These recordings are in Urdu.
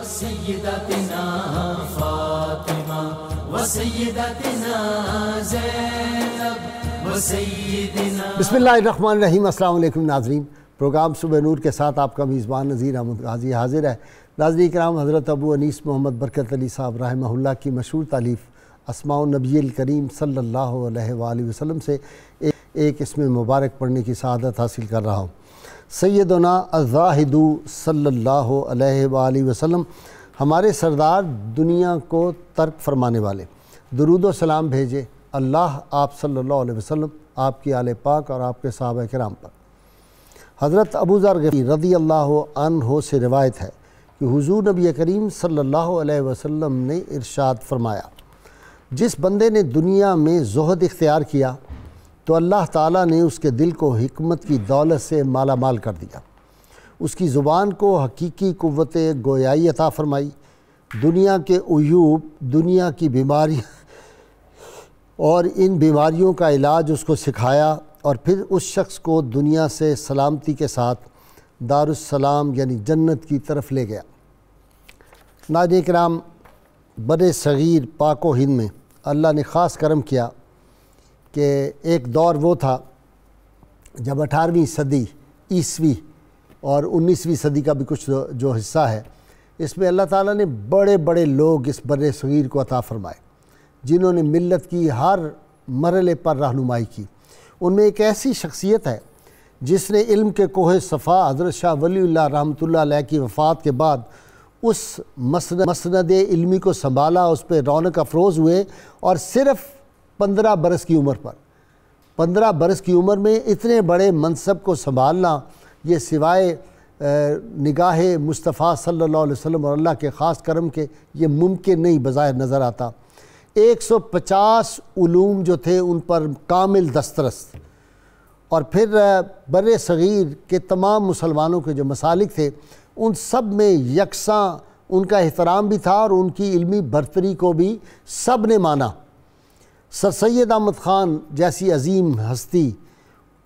سیدتنا فاطمہ و سیدتنا زینب و سیدنا. بسم اللہ الرحمن الرحیم. السلام علیکم ناظرین. پروگرام صبح نور کے ساتھ آپ کا میزبان نذیر احمد غازی حاضر ہے. ناظرین کرام، حضرت ابو انیس محمد برکت علی صاحب رحمہ اللہ کی مشہور تالیف اسماء النبی الکریم صلی اللہ علیہ وآلہ وسلم سے ایک اسم مبارک پڑھنے کی سعادت حاصل کر رہا ہوں. سیدنا الزاہد صلی اللہ علیہ وآلہ وسلم، ہمارے سردار، دنیا کو ترک فرمانے والے، درود و سلام بھیجے اللہ آپ صلی اللہ علیہ وسلم، آپ کی آل پاک اور آپ کے صحابہ کرام پر. حضرت ابو ذر غفاری رضی اللہ عنہ سے روایت ہے کہ حضور نبی کریم صلی اللہ علیہ وسلم نے ارشاد فرمایا، جس بندے نے دنیا میں زہد اختیار کیا تو اللہ تعالیٰ نے اس کے دل کو حکمت کی دولت سے مالا مال کر دیا، اس کی زبان کو حقیقی قوت گویائی عطا فرمائی، دنیا کے عیوب، دنیا کی بیماری اور ان بیماریوں کا علاج اس کو سکھایا، اور پھر اس شخص کو دنیا سے سلامتی کے ساتھ دارالسلام یعنی جنت کی طرف لے گیا. ناظرین کرام، بر صغیر پاک و ہند میں اللہ نے خاص کرم کیا کہ ایک دور وہ تھا جب 18ویں صدی عیسوی اور 19ویں صدی کا بھی کچھ جو حصہ ہے، اس میں اللہ تعالیٰ نے بڑے بڑے لوگ اس بر صغیر کو عطا فرمائے جنہوں نے ملت کی ہر مرحلے پر رہنمائی کی. ان میں ایک ایسی شخصیت ہے جس نے علم کے کوہ صفا حضرت شاہ ولی اللہ رحمۃ اللہ علیہ کی وفات کے بعد اس مسند علمی کو سنبھالا، اس پہ رونق افروز ہوئے، اور صرف 15 برس کی عمر پر 15 برس کی عمر میں اتنے بڑے منصب کو سنبھالنا، یہ سوائے نگاہ مصطفیٰ صلی اللہ علیہ وسلم اور اللہ کے خاص کرم کے یہ ممکن نہیں بظاہر نظر آتا. 150 علوم جو تھے ان پر کامل دسترس، اور پھر بر صغیر کے تمام مسلمانوں کے جو مسالک تھے ان سب میں یکساں ان کا احترام بھی تھا اور ان کی علمی برتری کو بھی سب نے مانا. سر سید احمد خان جیسی عظیم ہستی،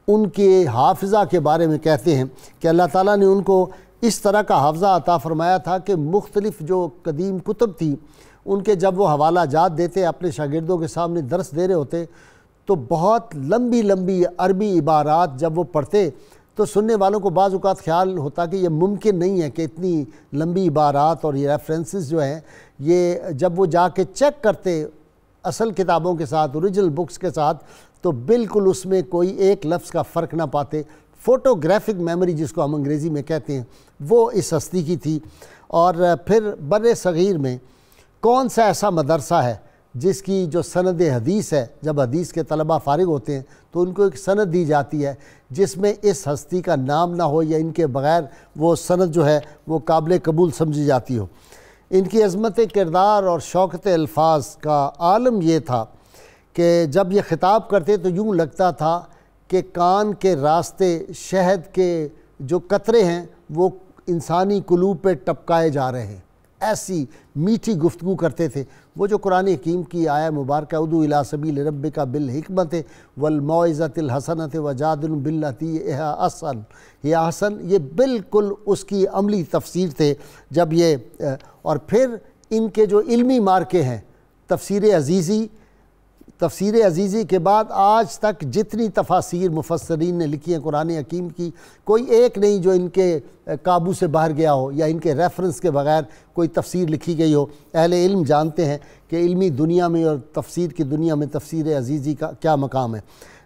ان کے حافظہ کے بارے میں کہتے ہیں کہ اللہ تعالیٰ نے ان کو اس طرح کا حافظہ عطا فرمایا تھا کہ مختلف جو قدیم کتب تھی ان کے جب وہ حوالہ جات دیتے، اپنے شاگردوں کے سامنے درس دے رہے ہوتے، تو بہت لمبی لمبی عربی عبارات جب وہ پڑھتے تو سننے والوں کو بعض اوقات خیال ہوتا کہ یہ ممکن نہیں ہے کہ اتنی لمبی عبارات اور یہ ریفرنسز جو ہیں، یہ جب وہ جا کے چیک کرتے اصل کتابوں کے ساتھ، اوریجنل بکس کے ساتھ، تو بالکل اس میں کوئی ایک لفظ کا فرق نہ پاتے. فوٹوگرافک میموری جس کو ہم انگریزی میں کہتے ہیں، وہ اس ہستی کی تھی. اور پھر بر صغیر میں کون سا ایسا مدرسہ ہے جس کی جو سند حدیث ہے، جب حدیث کے طلبہ فارغ ہوتے ہیں تو ان کو ایک سند دی جاتی ہے جس میں اس ہستی کا نام نہ ہو یا ان کے بغیر وہ سند جو ہے وہ قابل قبول سمجھی جاتی ہو. ان کی عظمت کردار اور شوکت الفاظ کا عالم یہ تھا کہ جب یہ خطاب کرتے تو یوں لگتا تھا کہ کان کے راستے شہد کے جو قطرے ہیں وہ انسانی قلوب پہ ٹپکائے جا رہے ہیں. ایسی میٹھی گفتگو کرتے تھے. وہ جو قرآن حکیم کی آیہ مبارکہ ادعو الی سبیل ربک بالحکمت والموعظۃ الحسنۃ وجادلہم باللتی ہی احسن، یہ بالکل اس کی عملی تفسیر تھے. جب یہ اور پھر ان کے جو علمی مارکے ہیں، تفسیر عزیزی کے بعد آج تک جتنی تفاسیر مفسرین نے لکھی ہیں قرآن حکیم کی، کوئی ایک نہیں جو ان کے قابو سے باہر گیا ہو یا ان کے ریفرنس کے بغیر کوئی تفسیر لکھی گئی ہو. اہل علم جانتے ہیں کہ علمی دنیا میں اور تفسیر کی دنیا میں تفسیر عزیزی کا کیا مقام ہے.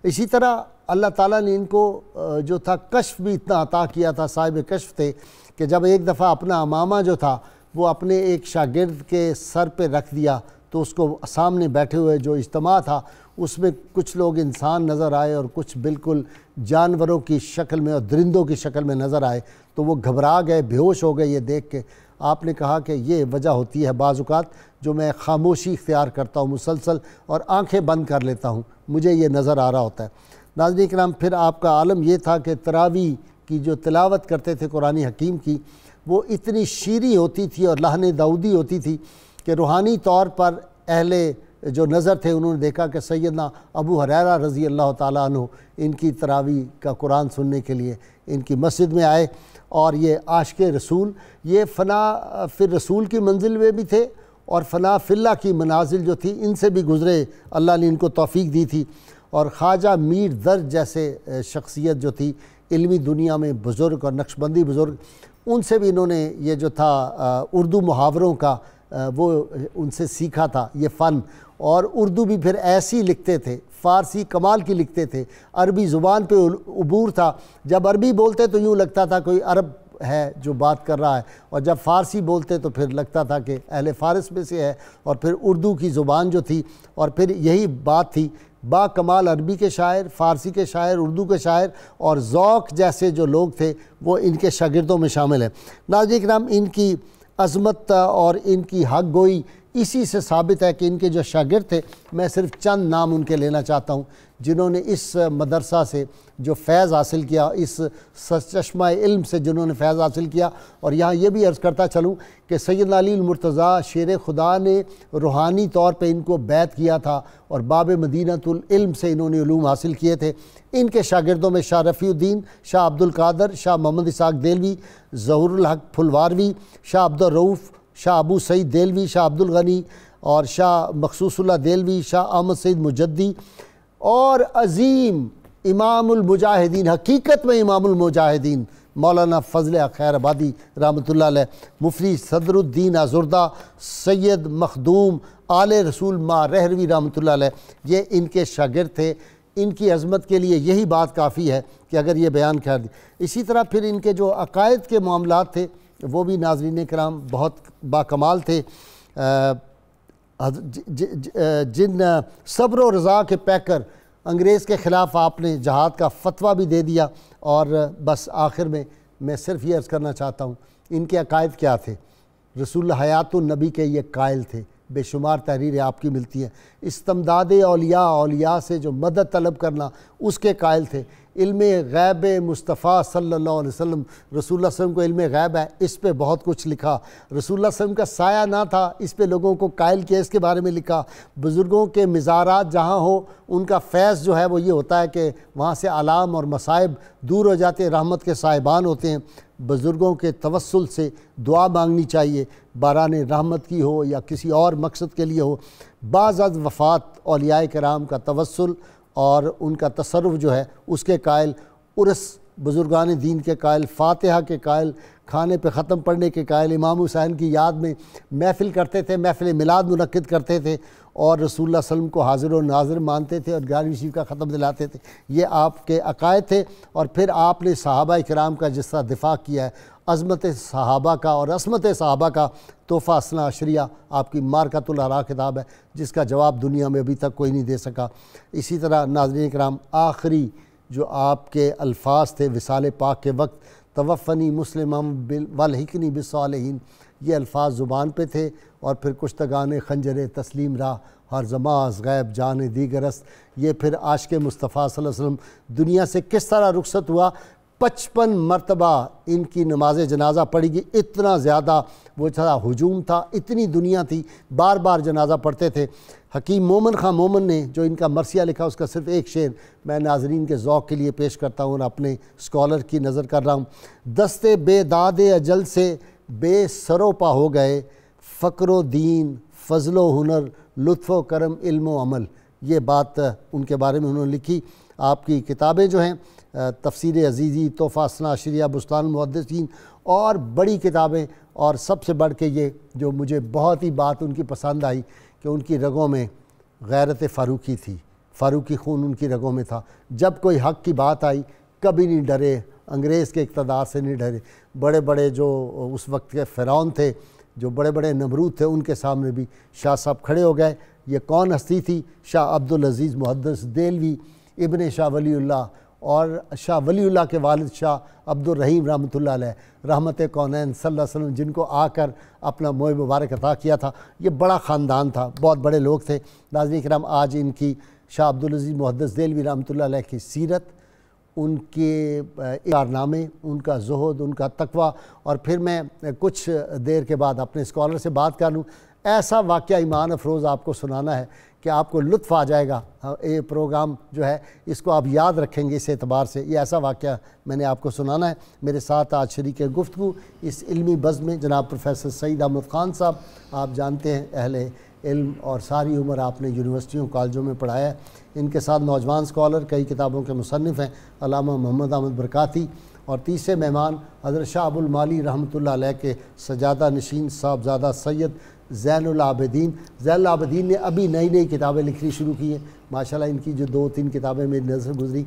اسی طرح اللہ تعالیٰ نے ان کو جو تھا کشف بھی اتنا عطا کیا تھا، صاحب کشف تھے کہ جب ایک دفعہ اپنا امامہ جو تھا وہ اپنے ایک شاگرد کے سر پہ رکھ دیا تو اس کو سامنے بیٹھے ہوئے جو اجتماع تھا اس میں کچھ لوگ انسان نظر آئے اور کچھ بالکل جانوروں کی شکل میں اور درندوں کی شکل میں نظر آئے. تو وہ گھبرا گئے، بے ہوش ہو گئے. یہ دیکھ کے آپ نے کہا کہ یہ وجہ ہوتی ہے بعض اوقات جو میں خاموشی اختیار کرتا ہوں مسلسل اور آنکھیں بند کر لیتا ہوں، مجھے یہ نظر آ رہا ہوتا ہے. ناظرین کرام، پھر آپ کا عالم یہ تھا کہ تراویح کی جو تلاوت کرتے تھے قرآن حکیم کی، وہ اتنی شیریں ہوتی تھی اور لحن داؤدی ہوتی تھی کہ روحانی طور پر اہل جو نظر تھے انہوں نے دیکھا کہ سیدنا ابو ہریرہ رضی اللہ تعالیٰ عنہ ان کی تراویح کا قرآن سننے کے لیے ان کی مسجد میں آئے اور یہ عاشق رسول، یہ فنا فی رسول کی منزل میں بھی تھے اور فنا فی اللہ کی منازل جو تھی ان سے بھی گزرے، اللہ نے ان کو توفیق دی تھی۔ اور خواجہ میر درد جیسے شخصیت جو تھی علمی دنیا میں بزرگ اور نقشبندی بزرگ، ان سے بھی انہوں نے یہ جو تھا اردو محاوروں کا وہ ان سے سیکھا تھا یہ فن، اور اردو بھی پھر ایسی لکھتے تھے، فارسی کمال کی لکھتے تھے، عربی زبان پہ عبور تھا، جب عربی بولتے تو یوں لگتا تھا کوئی عرب ہے جو بات کر رہا ہے، اور جب فارسی بولتے تو پھر لگتا تھا کہ اہل فارس میں سے ہے، اور پھر اردو کی زبان جو تھی، اور پھر یہی بات تھی با کمال عربی کے شاعر، فارسی کے شاعر، اردو کے شاعر اور ذوق جیسے جو لوگ تھے وہ ان کے شاگردوں میں شامل ہیں۔ ناظرین کرام، ان کی عظمت اور ان کی حق گوئی اسی سے ثابت ہے کہ ان کے جو شاگرد تھے، میں صرف چند نام ان کے لینا چاہتا ہوں جنہوں نے اس مدرسہ سے جو فیض حاصل کیا، اس چشمہ علم سے جنہوں نے فیض حاصل کیا۔ اور یہاں یہ بھی عرض کرتا چلوں کہ سیدنا علی المرتضیٰ شیر خدا نے روحانی طور پہ ان کو بیعت کیا تھا اور باب مدینۃ العلم سے انہوں نے علوم حاصل کیے تھے۔ ان کے شاگردوں میں شاہ رفیع الدین، شاہ عبد القادر، شاہ محمد اسحاق دہلوی، ظہور الحق پھلواروی، شاہ عبد الرؤف، شاہ ابو سعید دہلوی، شاہ عبد الغنی اور شاہ مخصوص اللہ دہلوی، شاہ احمد سعید مجدی، اور عظیم امام المجاہدین، حقیقت میں امام المجاہدین مولانا فضل خیر آبادی رحمۃ اللہ علیہ، مفتی صدر الدین آزردہ، سید مخدوم آل رسول ما رہروی رحمۃ اللہ علیہ، یہ ان کے شاگرد تھے۔ ان کی عظمت کے لیے یہی بات کافی ہے کہ اگر یہ بیان کر دی۔ اسی طرح پھر ان کے جو عقائد کے معاملات تھے وہ بھی ناظرین کرام بہت باکمال تھے۔ جن صبر و رضا کے پیکر انگریز کے خلاف آپ نے جہاد کا فتویٰ بھی دے دیا۔ اور بس آخر میں صرف یہ عرض کرنا چاہتا ہوں ان کے عقائد کیا تھے۔ رسول حیات النبی کے یہ قائل تھے، بے شمار تحریریں آپ کی ملتی ہیں۔ استمداد اولیاء، اولیاء سے جو مدد طلب کرنا اس کے قائل تھے۔ علم غیب مصطفیٰ صلی اللہ علیہ وسلم، رسول اللہ صلی اللہ علیہ وسلم کو علم غیب ہے، اس پہ بہت کچھ لکھا۔ رسول اللہ صلی اللہ علیہ وسلم کا سایہ نہ تھا، اس پہ لوگوں کو قائل کیا، اس کے بارے میں لکھا۔ بزرگوں کے مزارات جہاں ہو ان کا فیض جو ہے وہ یہ ہوتا ہے کہ وہاں سے علام اور مصائب دور ہو جاتے ہیں، رحمت کے صاحبان ہوتے ہیں۔ بزرگوں کے توسل سے دعا مانگنی چاہیے، باران رحمت کی ہو یا کسی اور مقصد کے لیے ہو۔ بعض از وفات اولیاء کرام کا توسل اور ان کا تصرف جو ہے اس کے قائل، عرس بزرگان دین کے قائل، فاتحہ کے قائل، کھانے پہ ختم پڑھنے کے قائل، امام حسین کی یاد میں محفل کرتے تھے، محفل میلاد منعقد کرتے تھے اور رسول اللہ صلی اللہ علیہ وسلم کو حاضر و ناظر مانتے تھے اور 11ویں شریف کا ختم دلاتے تھے۔ یہ آپ کے عقائد تھے۔ اور پھر آپ نے صحابہ کرام کا جس طرح دفاع کیا ہے، عظمت صحابہ کا اور عصمت صحابہ کا، تحفہ اثنا عشریہ آپ کی مارکۃ الآراء کتاب ہے جس کا جواب دنیا میں ابھی تک کوئی نہیں دے سکا۔ اسی طرح ناظرین کرام، آخری جو آپ کے الفاظ تھے وصال پاک کے وقت، توفنی مسلمم والحقنی بالصالحین، یہ الفاظ زبان پہ تھے۔ اور پھر کشتگان خنجر تسلیم راہ، ہر زماز غیب جان دیگر است، یہ پھر عاشق مصطفیٰ صلی اللہ علیہ وسلم دنیا سے کس طرح رخصت ہوا۔ 55 مرتبہ ان کی نماز جنازہ پڑھی گئی، اتنا زیادہ وہ تھا ہجوم تھا، اتنی دنیا تھی، بار بار جنازہ پڑھتے تھے۔ حکیم مومن خان مومن نے جو ان کا مرثیہ لکھا، اس کا صرف ایک شعر میں ناظرین کے ذوق کے لیے پیش کرتا ہوں اور اپنے اسکالر کی نظر کر رہا ہوں۔ دستے بے داد اجل سے بے سرو پا ہو گئے، فقر و دین، فضل و ہنر، لطف و کرم، علم و عمل۔ یہ بات ان کے بارے میں انہوں نے لکھی۔ آپ کی کتابیں جو ہیں تفسیر عزیزی، تحفہ اثنا عشریہ، بستان المحدثین اور بڑی کتابیں، اور سب سے بڑھ کے یہ جو مجھے بہت ہی بات ان کی پسند آئی کہ ان کی رگوں میں غیرت فاروقی تھی، فاروقی خون ان کی رگوں میں تھا۔ جب کوئی حق کی بات آئی کبھی نہیں ڈرے، انگریز کے اقتدار سے نہیں ڈرے۔ بڑے بڑے جو اس وقت کے فرعون تھے، جو بڑے بڑے نمرود تھے، ان کے سامنے بھی شاہ صاحب کھڑے ہو گئے۔ یہ کون ہستی تھی؟ شاہ عبدالعزیز محدث دہلوی، ابن شاہ ولی اللہ، اور شاہ ولی اللہ کے والد شاہ عبد الرحیم رحمۃ اللہ علیہ، رحمت کونین صلی اللہ علیہ وسلم، جن کو آ کر اپنا موہ مبارک عطا کیا تھا۔ یہ بڑا خاندان تھا، بہت بڑے لوگ تھے۔ ناظرین کرام، آج ان کی شاہ عبدالعزیز محدث دہلوی رحمۃ اللہ علیہ کی سیرت، ان کے کارنامے، ان کا زہد، ان کا تقویٰ، اور پھر میں کچھ دیر کے بعد اپنے اسکالر سے بات کر لوں۔ ایسا واقعہ ایمان افروز آپ کو سنانا ہے کہ آپ کو لطف آ جائے گا. یہ پروگرام جو ہے اس کو آپ یاد رکھیں گے اس اعتبار سے. یہ ایسا واقعہ میں نے آپ کو سنانا ہے. میرے ساتھ آج شریک گفتگو اس علمی بزم میں جناب پروفیسر سعید احمد خان صاحب. آپ جانتے ہیں اہل علم اور ساری عمر آپ نے یونیورسٹیوں کالجوں میں پڑھایا ہے. ان کے ساتھ نوجوان اسکالر کئی کتابوں کے مصنف ہیں علامہ محمد احمد برکاتی. اور تیسرے مہمان حضرت شاہ ابو المعالی رحمۃ اللہ علیہ کے سجادہ نشین صاحبزادہ سید زین العابدین. زین العابدین نے ابھی نئی کتابیں لکھنی شروع کی ہیں ماشاءاللہ. ان کی جو 2-3 کتابیں میری نظر گزری,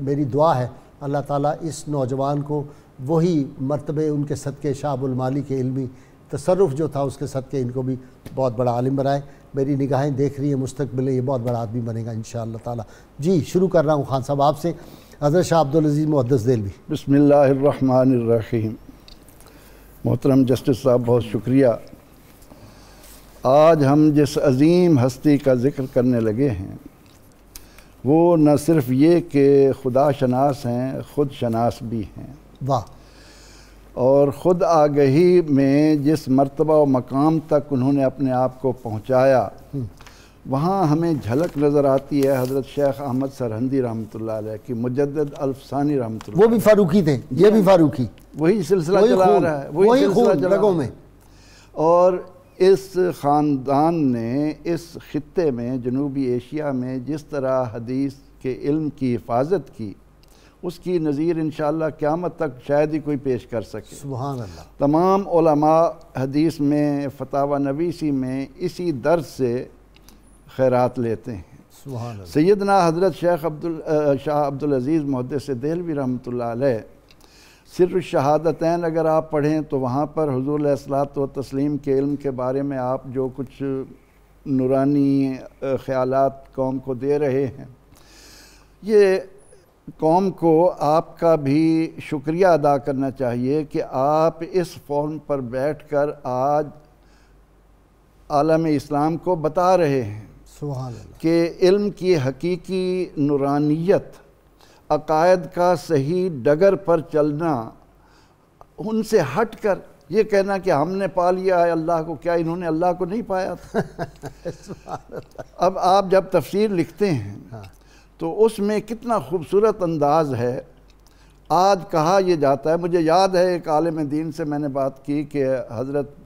میری دعا ہے اللہ تعالیٰ اس نوجوان کو وہی مرتبے ان کے صدقے شاہ ابو المعالی کے علمی تصرف جو تھا اس کے صدقے ان کو بھی بہت بڑا عالم بنائے. میری نگاہیں دیکھ رہی ہیں مستقبل یہ بہت بڑا آدمی بنے گا انشاءاللہ تعالیٰ. جی شروع کر رہا ہوں خان صاحب آپ سے. حضرت شاہ عبدالعزیز محدث دہلوی. بسم اللہ الرحمن الرحیم. محترم جسٹس صاحب بہت شکریہ. آج ہم جس عظیم ہستی کا ذکر کرنے لگے ہیں وہ نہ صرف یہ کہ خدا شناس ہیں, خود شناس بھی ہیں. واہ. اور خود آگہی میں جس مرتبہ و مقام تک انہوں نے اپنے آپ کو پہنچایا وہاں ہمیں جھلک نظر آتی ہے حضرت شیخ احمد سرہندی رحمۃ اللہ علیہ کی, مجدد الفسانی رحمۃ اللہ. وہ بھی فاروقی تھے, یہ بھی فاروقی, وہی سلسلہ چلا رہا ہے, وہی خون رگوں میں. اور اس خاندان نے اس خطے میں جنوبی ایشیا میں جس طرح حدیث کے علم کی حفاظت کی اس کی نظیر انشاءاللہ قیامت تک شاید ہی کوئی پیش کر سکے. سبحان اللہ. تمام علماء حدیث میں فتاوی نویسی میں اسی درس سے خیرات لیتے ہیں. سبحان اللہ. سیدنا حضرت شاہ عبدالعزیز محدث دہلوی رحمۃ اللہ علیہ سر الشہادتین اگر آپ پڑھیں تو وہاں پر حضور علیہ الصلوۃ والتسلیم کے علم کے بارے میں آپ جو کچھ نورانی خیالات قوم کو دے رہے ہیں, یہ قوم کو آپ کا بھی شکریہ ادا کرنا چاہیے کہ آپ اس فورم پر بیٹھ کر آج عالم اسلام کو بتا رہے ہیں سبحان اللہ کہ علم کی حقیقی نورانیت, عقائد کا صحیح ڈگر پر چلنا, ان سے ہٹ کر یہ کہنا کہ ہم نے پا لیا ہے اللہ کو, کیا انہوں نے اللہ کو نہیں پایا تھا؟ اب آپ جب تفسیر لکھتے ہیں تو اس میں کتنا خوبصورت انداز ہے. آج کہا یہ جاتا ہے, مجھے یاد ہے ایک عالم دین سے میں نے بات کی کہ حضرت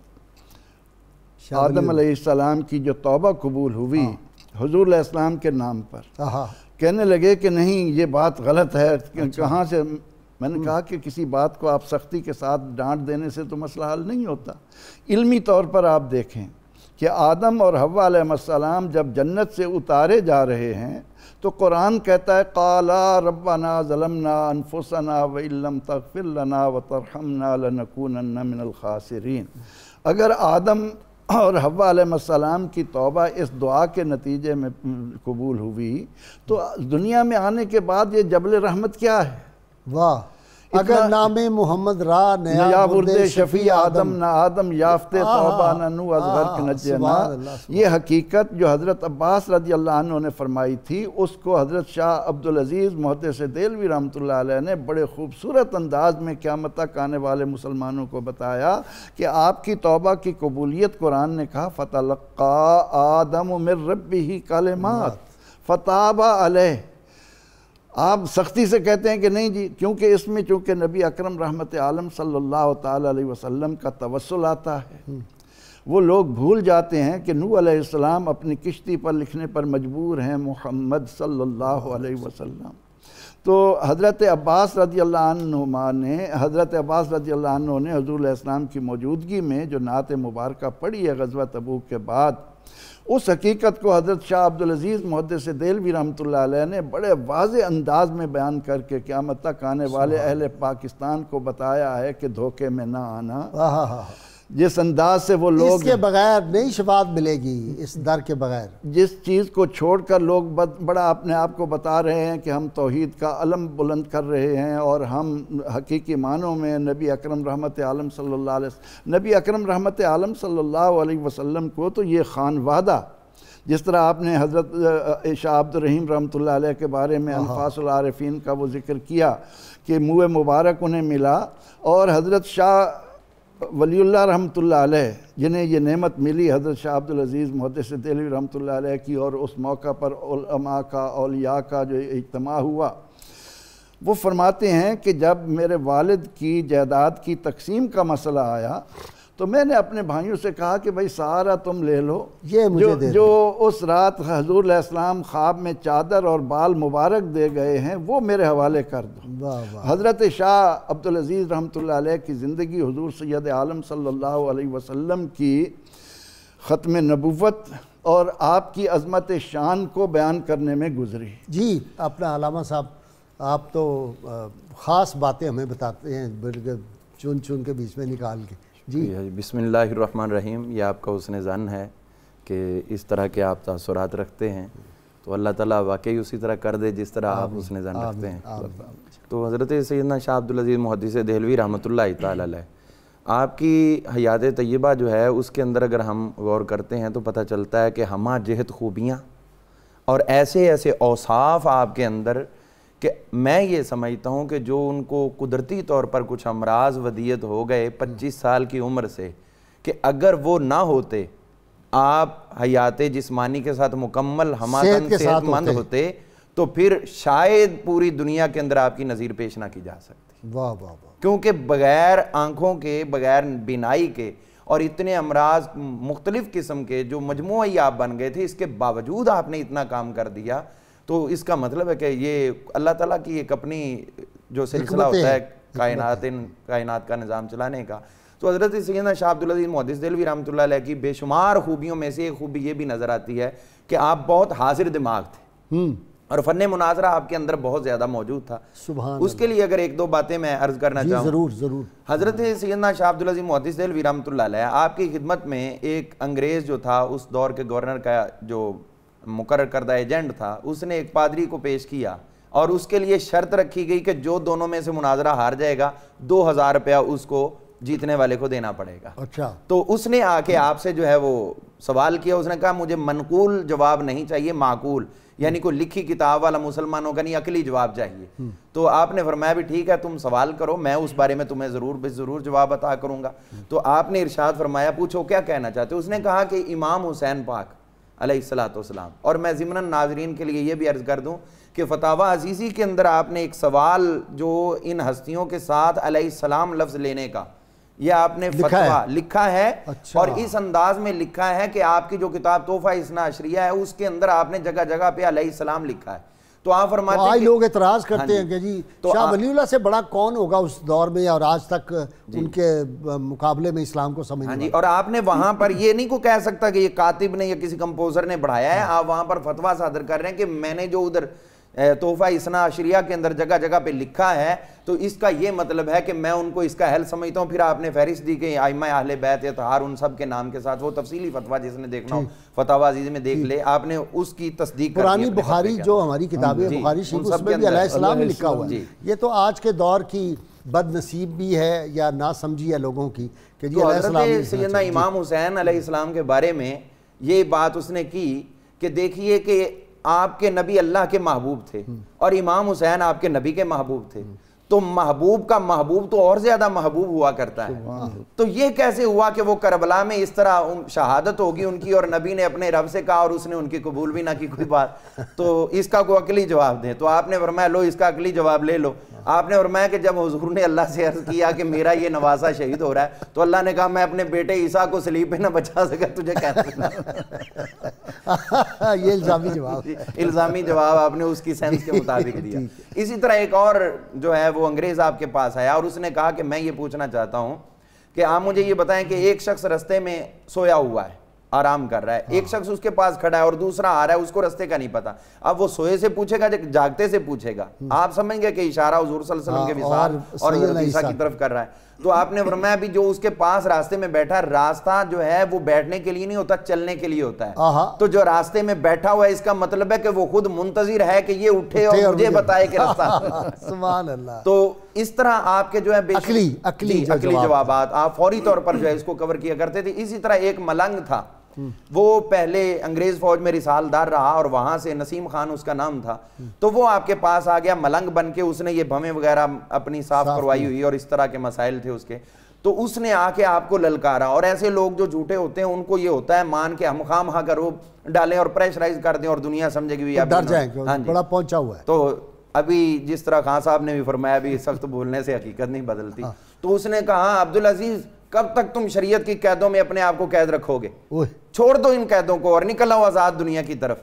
آدم علیہ السلام کی جو توبہ قبول ہوئی حضور علیہ السلام کے نام پر, کہنے لگے کہ نہیں یہ بات غلط ہے. کہاں سے؟ میں نے کہا کہ کسی بات کو آپ سختی کے ساتھ ڈانٹ دینے سے تو مسئلہ حل نہیں ہوتا. علمی طور پر آپ دیکھیں کہ آدم اور حوا علیہ السلام جب جنت سے اتارے جا رہے ہیں تو قرآن کہتا ہے قالا ربنا ظلمنا انفسنا وان لم تغفر لنا وترحمنا لنکونن من الخاسرین. اگر آدم اور حوا علیہ السلام کی توبہ اس دعا کے نتیجے میں قبول ہوئی تو دنیا میں آنے کے بعد یہ جبل رحمت کیا ہے؟ واہ. اگر نام محمد را نیا ورد شفیع آدم نہ آدم یافتے توبہ نہ نو از غرق نجینا. یہ حقیقت جو حضرت عباس رضی اللہ عنہ نے فرمائی تھی اس کو حضرت شاہ عبدالعزیز محدث دہلوی رحمۃ اللہ علیہ نے بڑے خوبصورت انداز میں قیامت تک آنے والے مسلمانوں کو بتایا کہ آپ کی توبہ کی قبولیت قرآن نے کہا فَتَلَقَّى آدَمُ مِن رَبِّهِ كَلِمَاتٍ فَتَابَ عَلَيْهِ. آپ سختی سے کہتے ہیں کہ نہیں جی, کیونکہ اس میں چونکہ نبی اکرم رحمت عالم صلی اللہ تعالی علیہ وسلم کا توسل آتا ہے. وہ لوگ بھول جاتے ہیں کہ نوح علیہ السلام اپنی کشتی پر لکھنے پر مجبور ہیں محمد صلی اللہ علیہ وسلم. تو حضرت عباس رضی اللہ عنہ نے حضور علیہ السلام کی موجودگی میں جو نعت مبارکہ پڑھی ہے غزوہ تبوک کے بعد, اس حقیقت کو حضرت شاہ عبدالعزیز محدث دہلوی رحمۃ اللہ علیہ نے بڑے واضح انداز میں بیان کر کے قیامت تک آنے والے اہل پاکستان کو بتایا ہے کہ دھوکے میں نہ آنا. جس انداز سے وہ لوگ, اس کے بغیر نہیں شفاعت ملے گی, اس در کے بغیر جس چیز کو چھوڑ کر لوگ بڑا اپنے آپ کو بتا رہے ہیں کہ ہم توحید کا علم بلند کر رہے ہیں اور ہم حقیقی معنوں میں نبی اکرم رحمت عالم صلی اللہ علیہ وسلم کو تو یہ خانوادہ, جس طرح آپ نے حضرت شاہ عبد الرحیم رحمۃ اللہ علیہ کے بارے میں انفاس العارفین کا وہ ذکر کیا کہ منہ مبارک انہیں ملا, اور حضرت شاہ ولی اللہ رحمۃ اللہ علیہ جنہیں یہ نعمت ملی حضرت شاہ عبدالعزیز محدث دہلوی رحمۃ اللہ علیہ کی، اور اس موقع پر علماء کا اولیاء کا جو اجتماع ہوا، وہ فرماتے ہیں کہ جب میرے والد کی جائیداد کی تقسیم کا مسئلہ آیا تو میں نے اپنے بھائیوں سے کہا کہ بھائی سارا تم لے لو، یہ مجھے دے جو اس رات حضور علیہ السلام خواب میں چادر اور بال مبارک دے گئے ہیں وہ میرے حوالے کر دو۔ واہ واہ، حضرت شاہ عبدالعزیز رحمۃ اللہ علیہ کی زندگی حضور سید عالم صلی اللہ علیہ وسلم کی ختم نبوت اور آپ کی عظمت شان کو بیان کرنے میں گزری۔ جی اپنا علامہ صاحب آپ تو خاص باتیں ہمیں بتاتے ہیں بلکہ چن چن کے بیچ میں نکال کے۔ جی بسم اللہ الرحمن الرحیم، یہ آپ کا حسن ظن ہے کہ اس طرح کے آپ تاثرات رکھتے ہیں، تو اللہ تعالیٰ واقعی اسی طرح کر دے جس طرح آپ حسن ظن رکھتے ہیں۔ تو حضرت سیدنا شاہ عبدالعزیز محدث دہلوی رحمۃ اللہ تعالیٰ علیہ، آپ کی حیات طیبہ جو ہے اس کے اندر اگر ہم غور کرتے ہیں تو پتہ چلتا ہے کہ ہمہ جہت خوبیاں اور ایسے ایسے اوصاف آپ کے اندر کہ میں یہ سمجھتا ہوں کہ جو ان کو قدرتی طور پر کچھ امراض ودیت ہو گئے 25 سال کی عمر سے، کہ اگر وہ نہ ہوتے آپ حیات جسمانی کے ساتھ مکمل ہماتن صحت مند ہوتے تو پھر شاید پوری دنیا کے اندر آپ کی نظیر پیش نہ کی جا سکتی۔ واہ واہ واہ، کیونکہ بغیر آنکھوں کے، بغیر بینائی کے اور اتنے امراض مختلف قسم کے جو مجموعی آپ بن گئے تھے، اس کے باوجود آپ نے اتنا کام کر دیا، تو اس کا مطلب ہے کہ یہ اللہ تعالیٰ کی ایک اپنی جو سلسلہ ہوتا ہے کائنات کا نظام چلانے کا۔ تو حضرت سیدنا شاہ عبدالعزیز محدث دہلوی رحمۃ اللہ علیہ کی بے شمار خوبیوں میں سے ایک خوبی یہ بھی نظر آتی ہے کہ آپ بہت حاضر دماغ تھے اور فن مناظرہ آپ کے اندر بہت زیادہ موجود تھا۔ سبحان اس کے لیے اگر ایک دو باتیں میں عرض کرنا چاہوں۔ ضرور ضرور۔ حضرت سیدنا شاہ عبدالعزیز محدث دہلوی رحمۃ اللہ علیہ آپ کی خدمت میں ایک انگریز جو تھا، اس دور کے گورنر کا جو مقرر کردہ ایجنٹ تھا، اس نے ایک پادری کو پیش کیا اور اس کے لیے شرط رکھی گئی کہ جو دونوں میں سے مناظرہ ہار جائے گا 2000 روپیہ اس کو جیتنے والے کو دینا پڑے گا۔ اچھا، تو اس نے آ کے آپ سے جو ہے وہ سوال کیا، اس نے کہا مجھے منقول جواب نہیں چاہیے، معقول، یعنی کوئی لکھی کتاب والا مسلمانوں کا نہیں، عقلی جواب چاہیے۔ تو آپ نے فرمایا بھی ٹھیک ہے تم سوال کرو، میں اس بارے میں تمہیں ضرور جواب عطا کروں گا۔ تو آپ نے ارشاد فرمایا پوچھو کیا کہنا چاہتے ہو؟ اس نے کہا کہ امام حسین پاک علیہ السلام، اور میں ضمناً ناظرین کے لیے یہ بھی عرض کر دوں کہ فتاویٰ عزیزی کے اندر آپ نے ایک سوال جو ان ہستیوں کے ساتھ علیہ السلام لفظ لینے کا، یہ آپ نے فتویٰ لکھا ہے، اور اس انداز میں لکھا ہے کہ آپ کی جو کتاب تحفہ اثنا عشریہ ہے اس کے اندر آپ نے جگہ جگہ پہ علیہ السلام لکھا ہے۔ تو آپ فرماتے ہیں آج لوگ اعتراض کرتے ہیں کہ جی شاہ ولی اللہ سے بڑا کون ہوگا اس دور میں اور آج تک ان کے مقابلے میں اسلام کو سمجھنے والا۔ جی، اور آپ نے وہاں پر یہ نہیں کو کہہ سکتا کہ یہ کاتب نے یا کسی کمپوزر نے بڑھایا ہے، آپ وہاں پر فتویٰ صادر کر رہے ہیں کہ میں نے جو ادھر تحفہ اثنا عشریہ کے اندر جگہ جگہ پہ لکھا ہے تو اس کا یہ مطلب ہے کہ میں ان کو اس کا حل سمجھتا ہوں۔ پھر آپ نے فہرست دی کہ ائمہ اہل بیت اطہار ان سب کے نام کے ساتھ، وہ تفصیلی فتویٰ جس نے دیکھنا ہو فتاویٰ عزیز میں دیکھ لے، آپ نے اس کی تصدیق پرانی بخاری جو ہماری کتابیں بخاری شریف اس میں بھی علیہ السلام لکھا ہوا ہے۔ یہ تو آج کے دور کی بد نصیب بھی ہے یا نا سمجھی ہے لوگوں کی کہ جی علیہ السلام۔ حضرت سیدنا امام حسین علیہ السلام کے بارے میں یہ بات اس نے کی کہ دیکھیے کہ آپ کے نبی اللہ کے محبوب تھے اور امام حسین آپ کے نبی کے محبوب تھے، تو محبوب کا محبوب تو اور زیادہ محبوب ہوا کرتا ہے۔ تو یہ کیسے ہوا کہ وہ کربلا میں اس طرح شہادت ہوگی ان کی اور نبی نے اپنے رب سے کہا اور اس نے ان کی قبول بھی نہ کی کوئی بات، تو اس کا کوئی عقلی جواب دیں؟ تو آپ نے فرمایا لو اس کا عقلی جواب لے لو۔ آپ نے فرمایا کہ جب حضور نے اللہ سے عرض کیا کہ میرا یہ نواسا شہید ہو رہا ہے تو اللہ نے کہا میں اپنے بیٹے عیسیٰ کو صلیب پہ نہ بچا سکا، تجھے کہنا۔ یہ الزامی جواب، الزامی جواب آپ نے اس کی سینس کے مطابق دیا۔ اسی طرح ایک اور جو ہے وہ انگریز آپ کے پاس آیا اور اس نے کہا کہ میں یہ پوچھنا چاہتا ہوں کہ آپ مجھے یہ بتائیں کہ ایک شخص رستے میں سویا ہوا ہے، آرام کر رہا ہے، ایک شخص اس کے پاس کھڑا ہے اور دوسرا آ رہا ہے، اس کو رستے کا نہیں پتا، اب وہ سوئے سے پوچھے گا جاگتے سے پوچھے گا؟ آپ سمجھیں گے کہ اشارہ حضور صلی اللہ علیہ وسلم کے وصال اور حضرت عیسیٰ کی طرف کر رہا ہے۔ تو آپ نے فرمایا بھی جو اس کے پاس راستے میں بیٹھا، راستہ جو ہے وہ بیٹھنے کے لیے نہیں ہوتا، چلنے کے لیے ہوتا ہے، تو جو راستے میں بیٹھا ہوا ہے اس کا مطلب ہے کہ وہ خود منتظر ہے کہ یہ اٹھے اور مجھے بتائے کہ راستہ۔ سبحان اللہ۔ تو اس طرح آپ کے جو ہے عقلی جوابات آپ فوری طور پر جو ہے اس کو کور کیا کرتے تھے۔ اسی طرح ایک ملنگ تھا، وہ پہلے انگریز فوج میں رسالدار رہا اور وہاں سے نسیم خان اس کا نام تھا، تو وہ آپ کے پاس آ گیا ملنگ بن کے، اس نے یہ بھویں وغیرہ اپنی صاف کروائی ہوئی اور اس طرح کے مسائل تھے اس کے۔ تو اس نے آ کے آپ کو للکارا. اور ایسے لوگ جو جھوٹے ہوتے ہیں ان کو یہ ہوتا ہے مان کے ہم خام خواہ کرو ڈالیں اور پریشرائز کر دیں اور دنیا سمجھے کہ ڈر جائیں بڑا پہنچا ہوا ہے. تو ابھی جس طرح خان صاحب نے بھی فرمایا بھی سخت بولنے سے حقیقت نہیں بدلتی. تو اس نے کہا عبدالعزیز کب تک تم شریعت کی قیدوں میں اپنے آپ کو قید رکھو گے, چھوڑ دو ان قیدوں کو اور نکل آؤ آزاد دنیا کی طرف.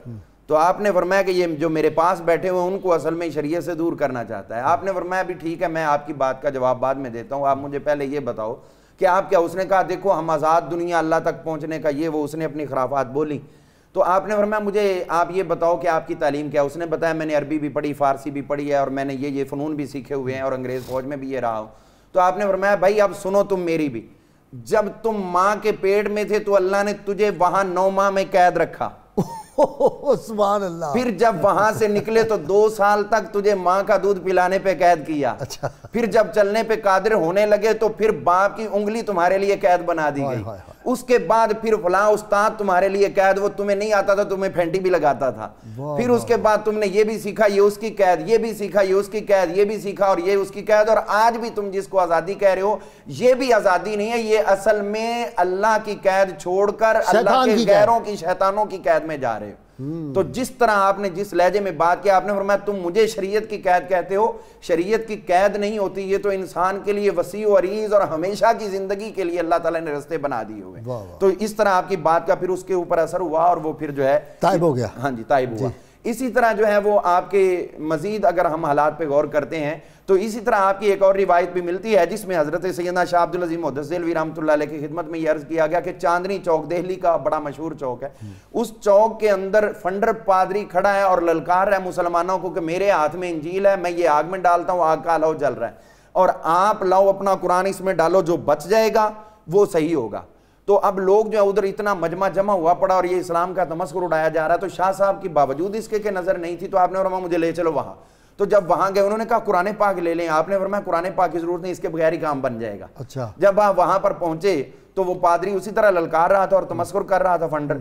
تو آپ نے فرمایا کہ یہ جو میرے پاس بیٹھے ہوئے ان کو اصل میں شریعت سے دور کرنا چاہتا ہے. آپ نے فرمایا بھی ٹھیک ہے میں آپ کی بات کا جواب بعد میں دیتا ہوں, آپ مجھے پہلے یہ بتاؤ کہ آپ کیا. اس نے کہا دیکھو ہم آزاد دنیا اللہ تک پہنچنے کا یہ وہ اس نے اپنی خرافات بولی. تو آپ نے فرمایا مجھے آپ یہ بتاؤ کہ آپ کی تعلیم کیا. اس نے بتایا میں نے عربی بھی پڑھی, فارسی بھی پڑھی ہے اور میں نے یہ فنون بھی سیکھے ہوئے ہیں اور انگریز فوج میں بھی یہ رہا ہوں. تو آپ نے فرمایا بھائی اب سنو تم میری بھی, جب تم ماں کے پیٹ میں تھے تو اللہ نے تجھے وہاں 9 ماہ میں قید رکھا. سبحان اللہ. پھر جب وہاں سے نکلے تو 2 سال تک تجھے ماں کا دودھ پلانے پہ قید کیا. پھر جب چلنے پہ قادر ہونے لگے تو پھر باپ کی انگلی تمہارے لیے قید بنا دی گئی. اس کے بعد پھر فلاں استاد تمہارے لیے قید, وہ تمہیں نہیں آتا تھا تمہیں پھینٹی بھی لگاتا تھا. پھر اس کے بعد تم نے یہ بھی سیکھا یہ اس کی قید, یہ بھی سیکھا یہ اس کی قید, یہ بھی سیکھا اور یہ اس کی قید. اور آج بھی تم جس کو آزادی کہہ رہے ہو یہ بھی آزادی نہیں ہے, یہ اصل میں اللہ کی قید چھوڑ کر اللہ کے غیروں کی شیطانوں کی قید میں جا رہے ہو. تو جس طرح آپ نے جس لہجے میں بات کیا, آپ نے فرمایا تم مجھے شریعت کی قید کہتے ہو, شریعت کی قید نہیں ہوتی, یہ تو انسان کے لیے وسیع و عریض اور ہمیشہ کی زندگی کے لیے اللہ تعالیٰ نے رستے بنا دیے ہوئے. تو اس طرح آپ کی بات کا پھر اس کے اوپر اثر ہوا اور وہ پھر جو ہے طائب ہو گیا. ہاں جی طائب ہوا. اسی طرح جو ہے وہ آپ کے مزید اگر ہم حالات پہ غور کرتے ہیں تو اسی طرح آپ کی ایک اور روایت بھی ملتی ہے جس میں حضرت سیدنا شاہ عبدالعزیز محدث دہلوی رحمۃ اللہ علیہ کی خدمت میں یہ عرض کیا گیا کہ چاندنی چوک دہلی کا بڑا مشہور چوک ہے, اس چوک کے اندر فنڈر پادری کھڑا ہے اور للکار رہا ہے مسلمانوں کو کہ میرے ہاتھ میں انجیل ہے, میں یہ آگ میں ڈالتا ہوں, آگ کا لو جل رہا ہے اور آپ لاؤ اپنا قرآن اس میں ڈالو, جو بچ جائے گا وہ صحیح ہوگا. تو اب لوگ جو ہے ادھر اتنا مجمع جمع ہوا پڑا اور یہ اسلام کا تمسخر اڑایا جا رہا ہے. تو شاہ صاحب کی باوجود اس کے کہ نظر نہیں تھی تو آپ نے فرمایا مجھے لے چلو وہاں. تو جب وہاں گئے انہوں نے کہا قرآن پاک لے لیں. آپ نے فرمایا قرآن پاک کی ضرورت نہیں, اس کے بغیر ہی کام بن جائے گا. اچھا. جب آپ وہاں پر پہنچے تو وہ پادری اسی طرح للکار رہا تھا اور تمسخر کر رہا تھا فنڈر.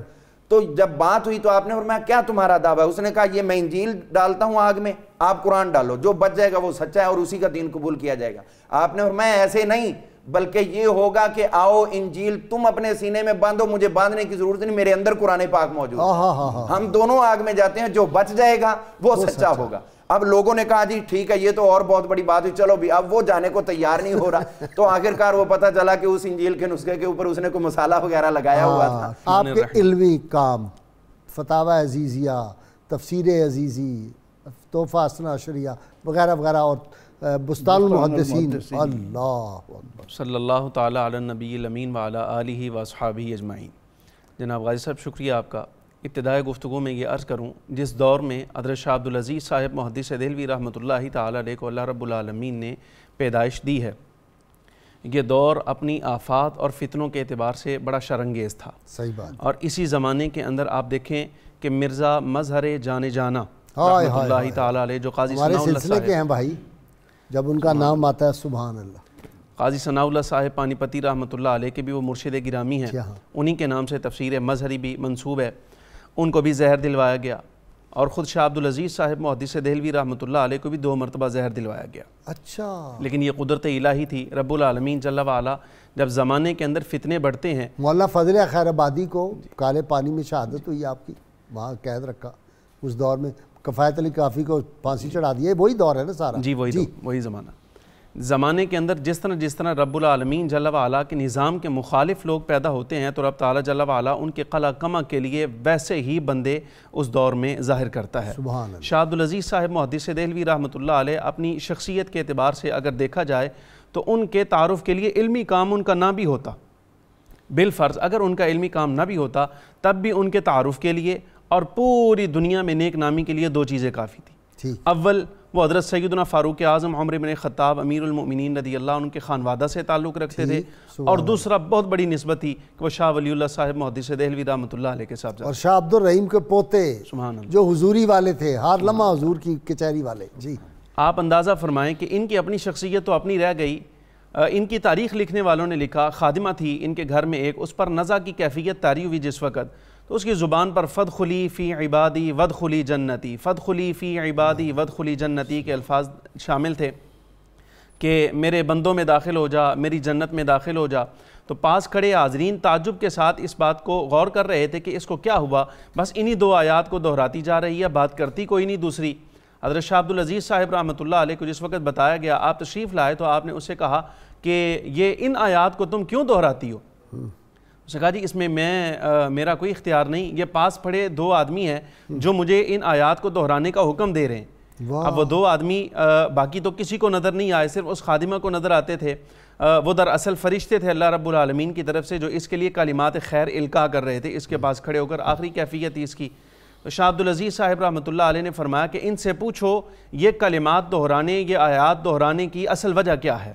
تو جب بات ہوئی تو آپ نے فرمایا کیا تمہارا دعویٰ ہے؟ اس نے کہا یہ میں انجیل ڈالتا ہوں آگ میں, آپ قرآن ڈالو, جو بچ جائے گا وہ سچا ہے اور اسی کا دین قبول کیا جائے گا. آپ نے فرمایا ایسے نہیں, بلکہ یہ ہوگا کہ آؤ انجیل تم اپنے سینے میں باندھو, مجھے باندھنے کی ضرورت نہیں, میرے اندر قرآن پاک موجود ہے, ہم دونوں آگ میں جاتے ہیں, جو بچ جائے گا وہ سچا ہوگا. اب لوگوں نے کہا جی ٹھیک ہے یہ تو اور بہت بڑی بات ہے, چلو بھی. اب وہ جانے کو تیار نہیں ہو رہا. تو آخرکار وہ پتہ چلا کہ اس انجیل کے نسخے کے اوپر اس نے کوئی مسالہ وغیرہ لگایا ہوا تھا. آپ کے علمی کام, فتاوی عزیزیہ, تفسیر عزیزی, تحفہ حسنہ عشریہ وغیرہ وغیرہ اور بستان المحدثین, اللہ صلی اللہ تعالیٰ علی النبی الامین وعلی آلہ واصحابہ اجمعین. جناب غازی صاحب شکریہ آپ کا. ابتدائے گفتگو میں یہ عرض کروں جس دور میں حضرت شاہ عبدالعزیز صاحب محدث دہلوی رحمۃ اللہ تعالیٰ علیہ کو اللہ رب العالمین نے پیدائش دی ہے, یہ دور اپنی آفات اور فتنوں کے اعتبار سے بڑا شرانگیز تھا. صحیح بات. اور اسی زمانے کے اندر آپ دیکھیں کہ مرزا مظہر جان جانا رحمۃ اللہ تعالیٰ علیہ جو قاضی ہمارے ثناء اللہ سلسلے کے ہیں صاحب, بھائی, جب ان کا نام آتا ہے سبحان اللہ. قاضی ثناء اللہ صاحب پانی پتی رحمۃ اللہ علیہ کے بھی وہ مرشد گرامی ہیں, انہی کے نام سے تفسیر مظہری بھی منسوب ہے. ان کو بھی زہر دلوایا گیا اور خود شاہ عبدالعزیز صاحب محدث دہلوی رحمۃ اللہ علیہ کو بھی 2 مرتبہ زہر دلوایا گیا. اچھا. لیکن یہ قدرت الہی تھی. رب العالمین جل وعلا جب زمانے کے اندر فتنے بڑھتے ہیں. مولانا فضل خیر آبادی کو کالے پانی میں شہادت ہوئی آپ کی, وہاں قید رکھا اس دور میں, کفایت علی کافی کو پھانسی چڑھا دی. وہی دور ہے نا سارا؟ جی وہی زمانہ. زمانے کے اندر جس طرح رب العالمین جل وعلا کے نظام کے مخالف لوگ پیدا ہوتے ہیں تو رب تعالیٰ جل وعلا ان کے قلع کما کے لیے ویسے ہی بندے اس دور میں ظاہر کرتا ہے. شاہ عبدالعزیز صاحب محدث دہلوی رحمۃ اللہ علیہ اپنی شخصیت کے اعتبار سے اگر دیکھا جائے تو ان کے تعارف کے لیے علمی کام ان کا نہ بھی ہوتا, بالفرض اگر ان کا علمی کام نہ بھی ہوتا تب بھی ان کے تعارف کے لیے اور پوری دنیا میں نیک نامی کے لیے 2 چیزیں کافی تھی. اول وہ حضرت سیدنا فاروق اعظم عمر بن خطاب امیر المؤمنین رضی اللہ عنہ کے خانوادہ سے تعلق رکھتے تھے, اور دوسرا بہت بڑی نسبت تھی کہ وہ شاہ ولی اللہ صاحب محدث دہلوی رحمۃ اللہ علیہ کے صاحب اور شاہ عبد الرحیم کے پوتے سبحان اللہ جو حضوری والے تھے, ہر لمحہ حضور کی کچہری والے. جی آپ اندازہ فرمائیں کہ ان کی اپنی شخصیت تو اپنی رہ گئی, ان کی تاریخ لکھنے والوں نے لکھا خادمہ تھی ان کے گھر میں ایک, اس پر نزع کی کیفیت طاری ہوئی جس وقت, تو اس کی زبان پر فدخلی فی عبادی ودخلی جنتی, فدخلی فی عبادی ودخلی جنتی کے الفاظ شامل تھے کہ میرے بندوں میں داخل ہو جا، میری جنت میں داخل ہو جا، تو پاس کھڑے حاضرین تعجب کے ساتھ اس بات کو غور کر رہے تھے کہ اس کو کیا ہوا، بس انہی 2 آیات کو دہراتی جا رہی ہے، بات کرتی کوئی نہیں دوسری۔ حضرت شاہ عبدالعزیز صاحب رحمۃ اللہ علیہ کو جس وقت بتایا گیا، آپ تشریف لائے تو آپ نے اس سے کہا کہ یہ ان آیات کو تم کیوں دہراتی ہو؟ اس نے کہا جی اس میں میرا کوئی اختیار نہیں، یہ پاس پڑے 2 آدمی ہیں جو مجھے ان آیات کو دہرانے کا حکم دے رہے ہیں۔ اب وہ 2 آدمی باقی تو کسی کو نظر نہیں آئے، صرف اس خادمہ کو نظر آتے تھے۔ وہ دراصل فرشتے تھے اللہ رب العالمین کی طرف سے جو اس کے لیے کلمات خیر القاء کر رہے تھے، اس کے پاس کھڑے ہو کر، آخری کیفیت تھی اس کی۔ تو شاہ عبدالعزیز صاحب رحمۃ اللہ علیہ نے فرمایا کہ ان سے پوچھو یہ کلمات دہرانے، یہ آیات دہرانے کی اصل وجہ کیا ہے؟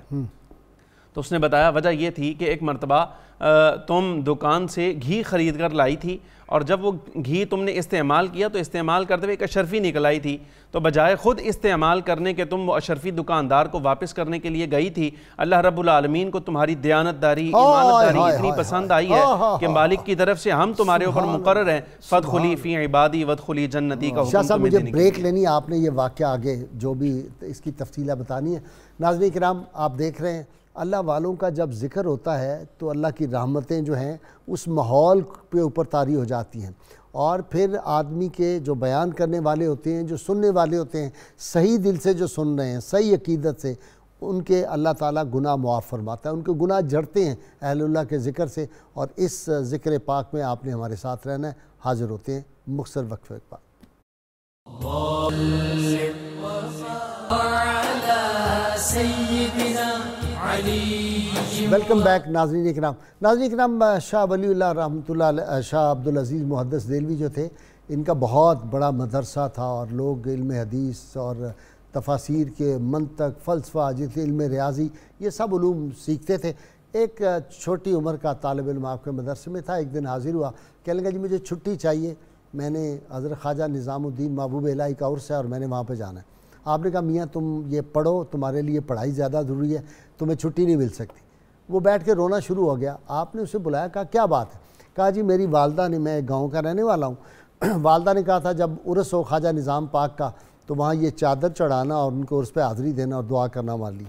تو اس نے بتایا وجہ یہ تھی کہ ایک مرتبہ تم دکان سے گھی خرید کر لائی تھی، اور جب وہ گھی تم نے استعمال کیا تو استعمال کرتے ہوئے ایک اشرفی نکل آئی تھی، تو بجائے خود استعمال کرنے کے تم وہ اشرفی دکاندار کو واپس کرنے کے لیے گئی تھی، اللہ رب العالمین کو تمہاری دیانتداری، ایمانداری اتنی پسند آئی ہے کہ مالک کی طرف سے ہم تمہارے اوپر مقرر ہیں، فادخلی فی عبادی وادخلی جنتی کا شاہ حکم صاحب تمہیں مجھے دینے کی۔ بریک لینی ہے، آپ نے یہ واقعہ آگے جو بھی اس کی تفصیلہ بتانی ہے۔ ناظرین کرام آپ دیکھ رہے ہیں اللہ والوں کا جب ذکر ہوتا ہے تو اللہ کی رحمتیں جو ہیں اس ماحول پہ اوپر طاری ہو جاتی ہیں، اور پھر آدمی کے جو بیان کرنے والے ہوتے ہیں، جو سننے والے ہوتے ہیں، صحیح دل سے جو سن رہے ہیں، صحیح عقیدت سے، ان کے اللہ تعالیٰ گناہ معاف فرماتا ہے، ان کے گناہ جھڑتے ہیں اہل اللہ کے ذکر سے۔ اور اس ذکر پاک میں آپ نے ہمارے ساتھ رہنا ہے۔ حاضر ہوتے ہیں مختصر وقفے کے بعد۔ ویلکم بیک ناظرین اکرام۔ ناظرین اکرام، شاہ ولی اللہ رحمۃ اللہ علیہ، شاہ عبدالعزیز محدث دہلوی جو تھے، ان کا بہت بڑا مدرسہ تھا، اور لوگ علم حدیث اور تفاسیر کے، منطق، فلسفہ، جیسے علم ریاضی، یہ سب علوم سیکھتے تھے۔ ایک چھوٹی عمر کا طالب علم آپ کے مدرسے میں تھا، ایک دن حاضر ہوا، کہنے لگا جی مجھے چھٹی چاہیے، میں نے حضرت خواجہ نظام الدین محبوب الہی کا عرس ہے اور میں نے وہاں پہ جانا ہے۔ آپ نے کہا میاں تم یہ پڑھو، تمہارے لیے پڑھائی زیادہ ضروری ہے، تمہیں چھٹی نہیں مل سکتی۔ وہ بیٹھ کے رونا شروع ہو گیا۔ آپ نے اسے بلایا، کہا کیا بات ہے؟ کہا جی میری والدہ نے، میں گاؤں کا رہنے والا ہوں، والدہ نے کہا تھا جب عرس ہو خواجہ نظام پاک کا تو وہاں یہ چادر چڑھانا اور ان کو عرس پہ حاضری دینا اور دعا کرنا ہمارے لیے۔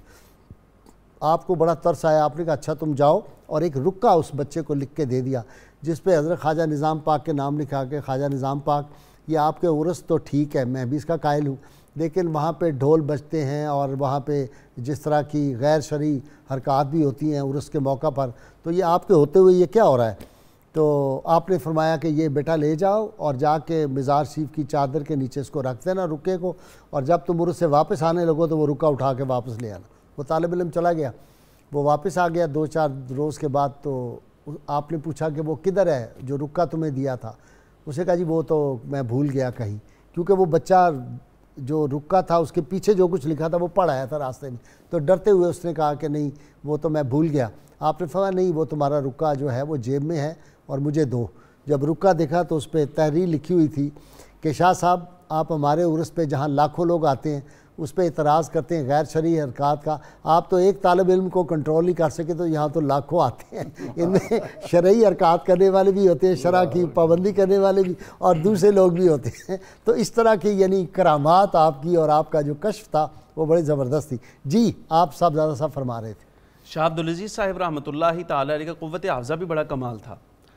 آپ کو بڑا ترس آیا، آپ نے کہا اچھا تم جاؤ، اور ایک رکا اس بچے کو لکھ کے دے دیا جس پہ حضرت خواجہ نظام پاک کے نام لکھا کہ خواجہ نظام پاک یہ آپ کے عرس تو ٹھیک ہے، میں بھی اس کا قائل ہوں، لیکن وہاں پہ ڈھول بجتے ہیں اور وہاں پہ جس طرح کی غیر شرعی حرکات بھی ہوتی ہیں عرس کے موقع پر، تو یہ آپ کے ہوتے ہوئے یہ کیا ہو رہا ہے؟ تو آپ نے فرمایا کہ یہ بیٹا لے جاؤ اور جا کے مزار شریف کی چادر کے نیچے اس کو رکھ دینا رکے کو، اور جب تم عرس سے واپس آنے لگو تو وہ رکا اٹھا کے واپس لے آنا۔ وہ طالب علم چلا گیا، وہ واپس آ گیا 2-4 روز کے بعد۔ تو آپ نے پوچھا کہ وہ کدھر ہے جو رکا تمہیں دیا تھا؟ اسے کہا جی وہ تو میں بھول گیا کہیں، کیونکہ وہ بچہ جو رکا تھا اس کے پیچھے جو کچھ لکھا تھا وہ پڑھ آیا تھا راستے میں، تو ڈرتے ہوئے اس نے کہا کہ نہیں وہ تو میں بھول گیا۔ آپ نے فرمایا نہیں وہ تمہارا رکا جو ہے وہ جیب میں ہے اور مجھے دو۔ جب رکا دیکھا تو اس پہ تحریر لکھی ہوئی تھی کہ شاہ صاحب آپ ہمارے عرس پہ جہاں لاکھوں لوگ آتے ہیں اس پہ اعتراض کرتے ہیں غیر شرعی حرکات کا، آپ تو ایک طالب علم کو کنٹرول نہیں کر سکے، تو یہاں تو لاکھوں آتے ہیں، ان میں شرعی حرکات کرنے والے بھی ہوتے ہیں، شرع کی پابندی کرنے والے بھی، اور دوسرے لوگ بھی ہوتے ہیں۔ تو اس طرح کی یعنی کرامات آپ کی اور آپ کا جو کشف تھا وہ بڑی زبردست تھی۔ جی آپ صاحب زیادہ صاحب فرما رہے تھے۔ شاہ عبدالعزیز صاحب رحمۃ اللہ تعالی علیہ کا قوت حافظہ بھی بڑا کمال تھا۔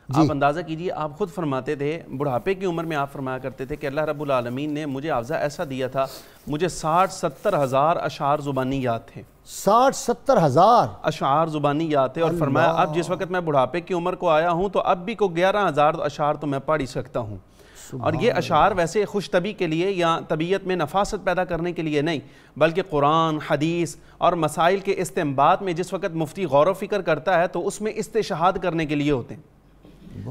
آپ اندازہ کیجئے، آپ خود فرماتے تھے بڑھاپے کی عمر میں آپ فرمایا کرتے تھے کہ اللہ رب العالمین نے مجھے حافظہ ایسا دیا تھا، مجھے 60-70 ہزار اشعار زبانی یاد تھے۔ 60-70 ہزار اشعار زبانی یاد تھے، اور فرمایا اب جس وقت میں بڑھاپے کی عمر کو آیا ہوں تو اب بھی کو 11,000 اشعار تو میں پڑھ ہی سکتا ہوں۔ اور یہ اشعار ویسے خوش طبی کے لیے یا طبیعت میں نفاست پیدا کرنے کے لیے نہیں، بلکہ قرآن، حدیث اور مسائل کے استنباط میں جس وقت مفتی غور و فکر کرتا ہے تو اس میں استشہاد کرنے کے لیے ہوتے ہیں۔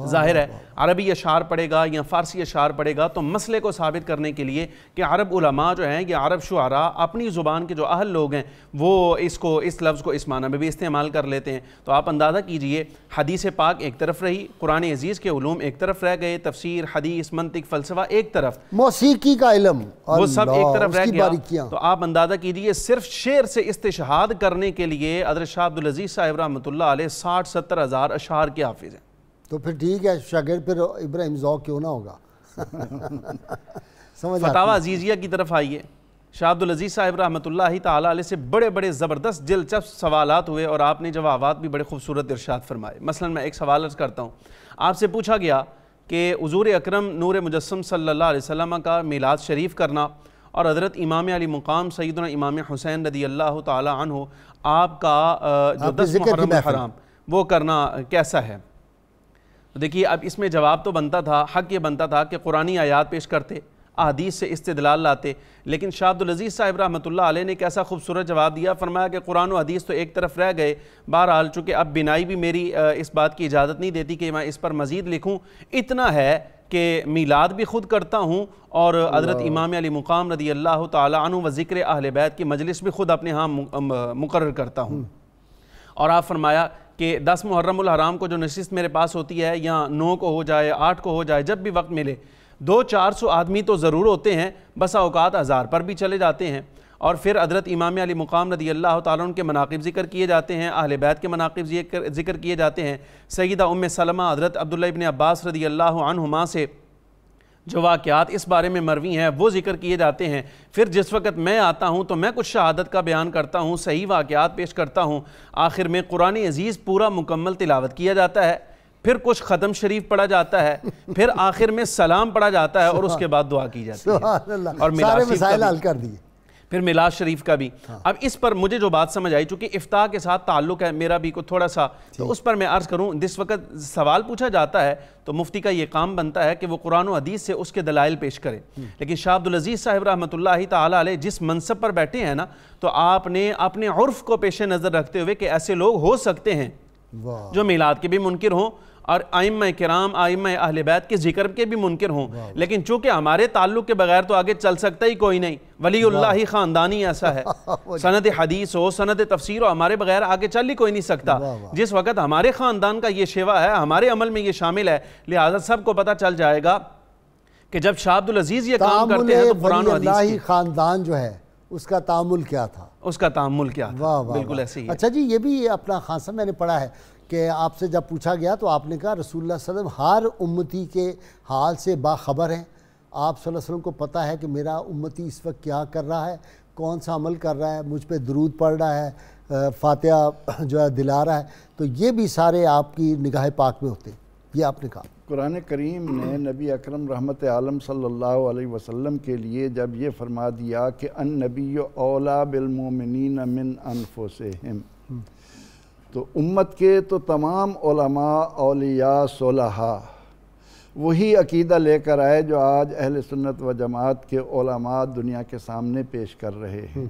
ظاہر ہے عربی اشعار پڑھے گا یا فارسی اشعار پڑھے گا تو مسئلے کو ثابت کرنے کے لیے کہ عرب علماء جو ہیں، یہ عرب شعراء اپنی زبان کے جو اہل لوگ ہیں وہ اس لفظ کو اس معنی میں بھی استعمال کر لیتے ہیں۔ تو آپ اندازہ کیجئے حدیث پاک ایک طرف رہی، قرآن عزیز کے علوم ایک طرف رہ گئے، تفسیر، حدیث، منطق، فلسفہ ایک طرف، موسیقی کا علم وہ سب ایک طرف رہ گیا۔ تو آپ اندازہ کیجئے صرف شعر سے استشہاد کرنے کے لیے حضرت شاہ عبدالعزیز صاحب رحمۃ اللہ علیہ 60-70 ہزار اشعار کے حافظ ہیں۔ تو پھر ٹھیک ہے، شاگرد پھر ابراہیم ذوق کیوں نہ ہوگا۔ سمجھ فتاوی عزیزیہ کی طرف آئیے، شاہ عبدالعزیز صاحب رحمۃ اللہ تعالی علیہ سے بڑے بڑے زبردست دلچسپ سوالات ہوئے اور آپ نے جوابات بھی بڑے خوبصورت ارشاد فرمائے۔ مثلا میں ایک سوال عرض کرتا ہوں، آپ سے پوچھا گیا کہ حضور اکرم نور مجسم صلی اللہ علیہ وسلم کا میلاد شریف کرنا اور حضرت امام علی مقام سیدنا امام حسین رضی اللہ تعالی عنہ آپ کا جو 10 محرم الحرام وہ کرنا کیسا ہے؟ دیکھیے اب اس میں جواب تو بنتا تھا، حق یہ بنتا تھا کہ قرآنی آیات پیش کرتے، احادیث سے استدلال لاتے، لیکن شاہ عبدالعزیز صاحب رحمۃ اللہ علیہ نے کیسا خوبصورت جواب دیا، فرمایا کہ قرآن و حدیث تو ایک طرف رہ گئے، بہرحال چونکہ اب بنائی بھی میری اس بات کی اجازت نہیں دیتی کہ میں اس پر مزید لکھوں، اتنا ہے کہ میلاد بھی خود کرتا ہوں اور حضرت امام علی مقام رضی اللہ تعالی عنہ و ذکر اہل بیت کی مجلس بھی خود اپنے ہاں مقرر کرتا ہوں۔ اور آپ فرمایا کہ 10 محرم الحرام کو جو نشست میرے پاس ہوتی ہے، یا 9 کو ہو جائے 8 کو ہو جائے، جب بھی وقت ملے 200-400 آدمی تو ضرور ہوتے ہیں، بسا اوقات 1000 پر بھی چلے جاتے ہیں، اور پھر حضرت امام علی مقام رضی اللہ تعالیٰ عنہ کے مناقب ذکر کیے جاتے ہیں، اہل بیت کے مناقب ذکر کیے جاتے ہیں، سیدہ ام سلمہ حضرت عبداللہ ابن عباس رضی اللہ عنہما سے جو واقعات اس بارے میں مروی ہیں وہ ذکر کیے جاتے ہیں۔ پھر جس وقت میں آتا ہوں تو میں کچھ شہادت کا بیان کرتا ہوں، صحیح واقعات پیش کرتا ہوں، آخر میں قرآن عزیز پورا مکمل تلاوت کیا جاتا ہے، پھر کچھ ختم شریف پڑھا جاتا ہے، پھر آخر میں سلام پڑھا جاتا ہے اور اس کے بعد دعا کی جاتی ہے، اور سارے مسائل حل کر دیے۔ پھر میلاد شریف کا بھی۔ اب اس پر مجھے جو بات سمجھ آئی، چونکہ افتاء کے ساتھ تعلق ہے میرا بھی تھوڑا سا، تو اس پر میں عرض کروں، جس وقت سوال پوچھا جاتا ہے تو مفتی کا یہ کام بنتا ہے کہ وہ قرآن و حدیث سے اس کے دلائل پیش کرے، لیکن شاہ عبدالعزیز صاحب رحمۃ اللہ تعالی علیہ جس منصب پر بیٹھے ہیں نا، تو آپ نے اپنے عرف کو پیش نظر رکھتے ہوئے کہ ایسے لوگ ہو سکتے ہیں جو میلاد کے بھی منکر ہوں اور ائمہ کرام ائمہ اہل بیت کے ذکر کے بھی منکر ہوں، لیکن چونکہ ہمارے تعلق کے بغیر تو آگے چل سکتا ہی کوئی نہیں، ولی اللہ ہی خاندانی ایسا ہے، سند حدیث ہو سند تفسیر ہو، ہمارے بغیر آگے چل ہی کوئی نہیں سکتا۔ جس وقت ہمارے خاندان کا یہ شیوا ہے، ہمارے عمل میں یہ شامل ہے، لہذا سب کو پتہ چل جائے گا کہ جب شاہ عبدالعزیز یہ کام کرتے ہیں تو قرآن و حدیث کی خاندان جو ہے اس کا تعامل کیا تھا، اس کا تعامل کیا تھا، بالکل ایسے ہی ہے۔ اچھا جی، یہ بھی اپنا خان صاحب میں نے پڑھا ہے کہ آپ سے جب پوچھا گیا تو آپ نے کہا رسول اللہ صلی اللہ علیہ وسلم ہر امتی کے حال سے باخبر ہیں، آپ صلی اللہ علیہ وسلم کو پتہ ہے کہ میرا امتی اس وقت کیا کر رہا ہے، کون سا عمل کر رہا ہے، مجھ پہ درود پڑھ رہا ہے، فاتحہ جو ہے دلا رہا ہے، تو یہ بھی سارے آپ کی نگاہ پاک میں ہوتے ہیں، یہ آپ نے کہا۔ قرآن کریم نے نبی اکرم رحمت عالم صلی اللہ علیہ وسلم کے لیے جب یہ فرما دیا کہ النبی اولیٰ بالمؤمنین من انفسہم، تو امت کے تو تمام علماء اولیاء صلحاء وہی عقیدہ لے کر آئے جو آج اہل سنت و جماعت کے علماء دنیا کے سامنے پیش کر رہے ہیں۔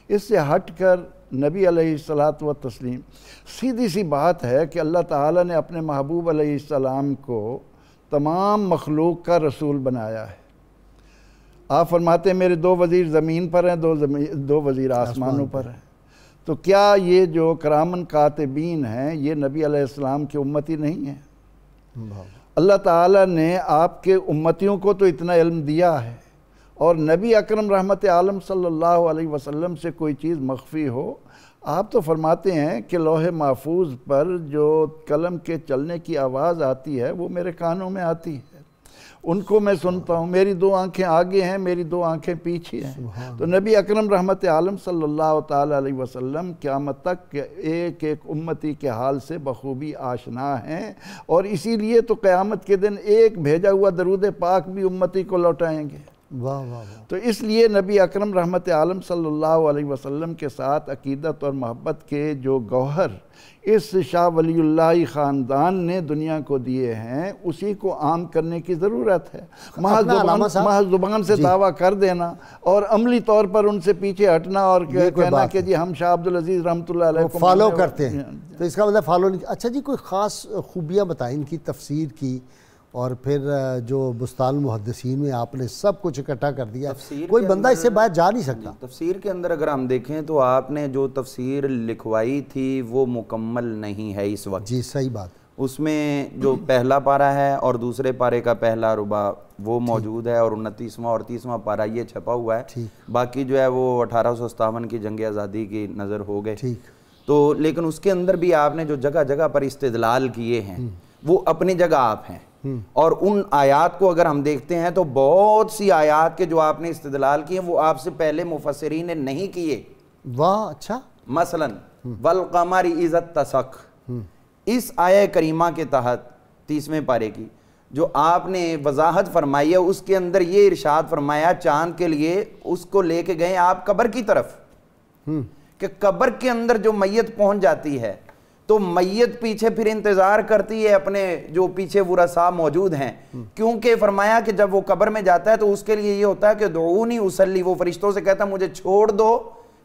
اس سے ہٹ کر نبی علیہ الصلاۃ والتسلیم، سیدھی سی بات ہے کہ اللہ تعالیٰ نے اپنے محبوب علیہ السلام کو تمام مخلوق کا رسول بنایا ہے۔ آپ فرماتے ہیں میرے 2 وزیر زمین پر ہیں، 2 وزیر آسمانوں پر ہیں، تو کیا یہ جو کرامن کاتبین ہیں یہ نبی علیہ السلام کے امتی نہیں ہیں؟ اللہ تعالیٰ نے آپ کے امتیوں کو تو اتنا علم دیا ہے، اور نبی اکرم رحمت عالم صلی اللہ علیہ وسلم سے کوئی چیز مخفی ہو؟ آپ تو فرماتے ہیں کہ لوح محفوظ پر جو قلم کے چلنے کی آواز آتی ہے وہ میرے کانوں میں آتی ہے، ان کو میں سنتا ہوں، میری 2 آنکھیں آگے ہیں، میری 2 آنکھیں پیچھے ہیں۔ تو نبی اکرم رحمت عالم صلی اللہ تعالی علیہ وسلم قیامت تک ایک ایک امتی کے حال سے بخوبی آشنا ہیں، اور اسی لیے تو قیامت کے دن ایک بھیجا ہوا درود پاک بھی امتی کو لوٹائیں گے۔ تو اس لیے نبی اکرم رحمت عالم صلی اللہ علیہ وسلم کے ساتھ عقیدت اور محبت کے جو گوہر اس شاہ ولی اللہ خاندان نے دنیا کو دیے ہیں، اسی کو عام کرنے کی ضرورت ہے۔ محض زبان سے دعویٰ کر دینا اور عملی طور پر ان سے پیچھے ہٹنا اور کہنا کہ جی ہم شاہ عبدالعزیز رحمۃ اللہ علیہ کو فالو کرتے ہیں، تو اس کا مطلب فالو نہیں۔ اچھا جی، کوئی خاص خوبیاں بتائیں ان کی تفسیر کی، اور پھر جو بستان المحدثین میں آپ نے سب کچھ اکٹھا کر دیا، کوئی بندہ اس سے باہر جا نہیں سکتا۔ تفسیر کے اندر اگر ہم دیکھیں تو آپ نے جو تفسیر لکھوائی تھی وہ مکمل نہیں ہے اس وقت۔ جی صحیح بات۔ اس میں جو پہلا پارہ ہے اور دوسرے پارے کا پہلا ربع وہ موجود ہے، اور 29واں اور 30واں پارہ یہ چھپا ہوا ہے، باقی جو ہے وہ 1857 کی جنگ آزادی کی نظر ہو گئے۔ تو لیکن اس کے اندر بھی آپ نے جو جگہ جگہ پر استدلال کیے ہیں وہ اپنی جگہ آپ ہیں، اور ان آیات کو اگر ہم دیکھتے ہیں تو بہت سی آیات کے جو آپ نے استدلال کیے وہ آپ سے پہلے مفسرین نے نہیں کیے. واہ اچھا. مثلا والقمر اذا اتسق، اس آیہ کریمہ کے تحت 30ویں پارے کی جو آپ نے وضاحت فرمائی ہے اس کے اندر یہ ارشاد فرمایا چاند کے لیے اس کو لے کے گئے آپ قبر کی طرف کہ قبر کے اندر جو میت پہنچ جاتی ہے تو میت پیچھے پھر انتظار کرتی ہے اپنے جو پیچھے ورثاء موجود ہیں، کیونکہ فرمایا کہ جب وہ قبر میں جاتا ہے تو اس کے لیے یہ ہوتا ہے کہ دعونی اصلی، وہ فرشتوں سے کہتا ہے مجھے چھوڑ دو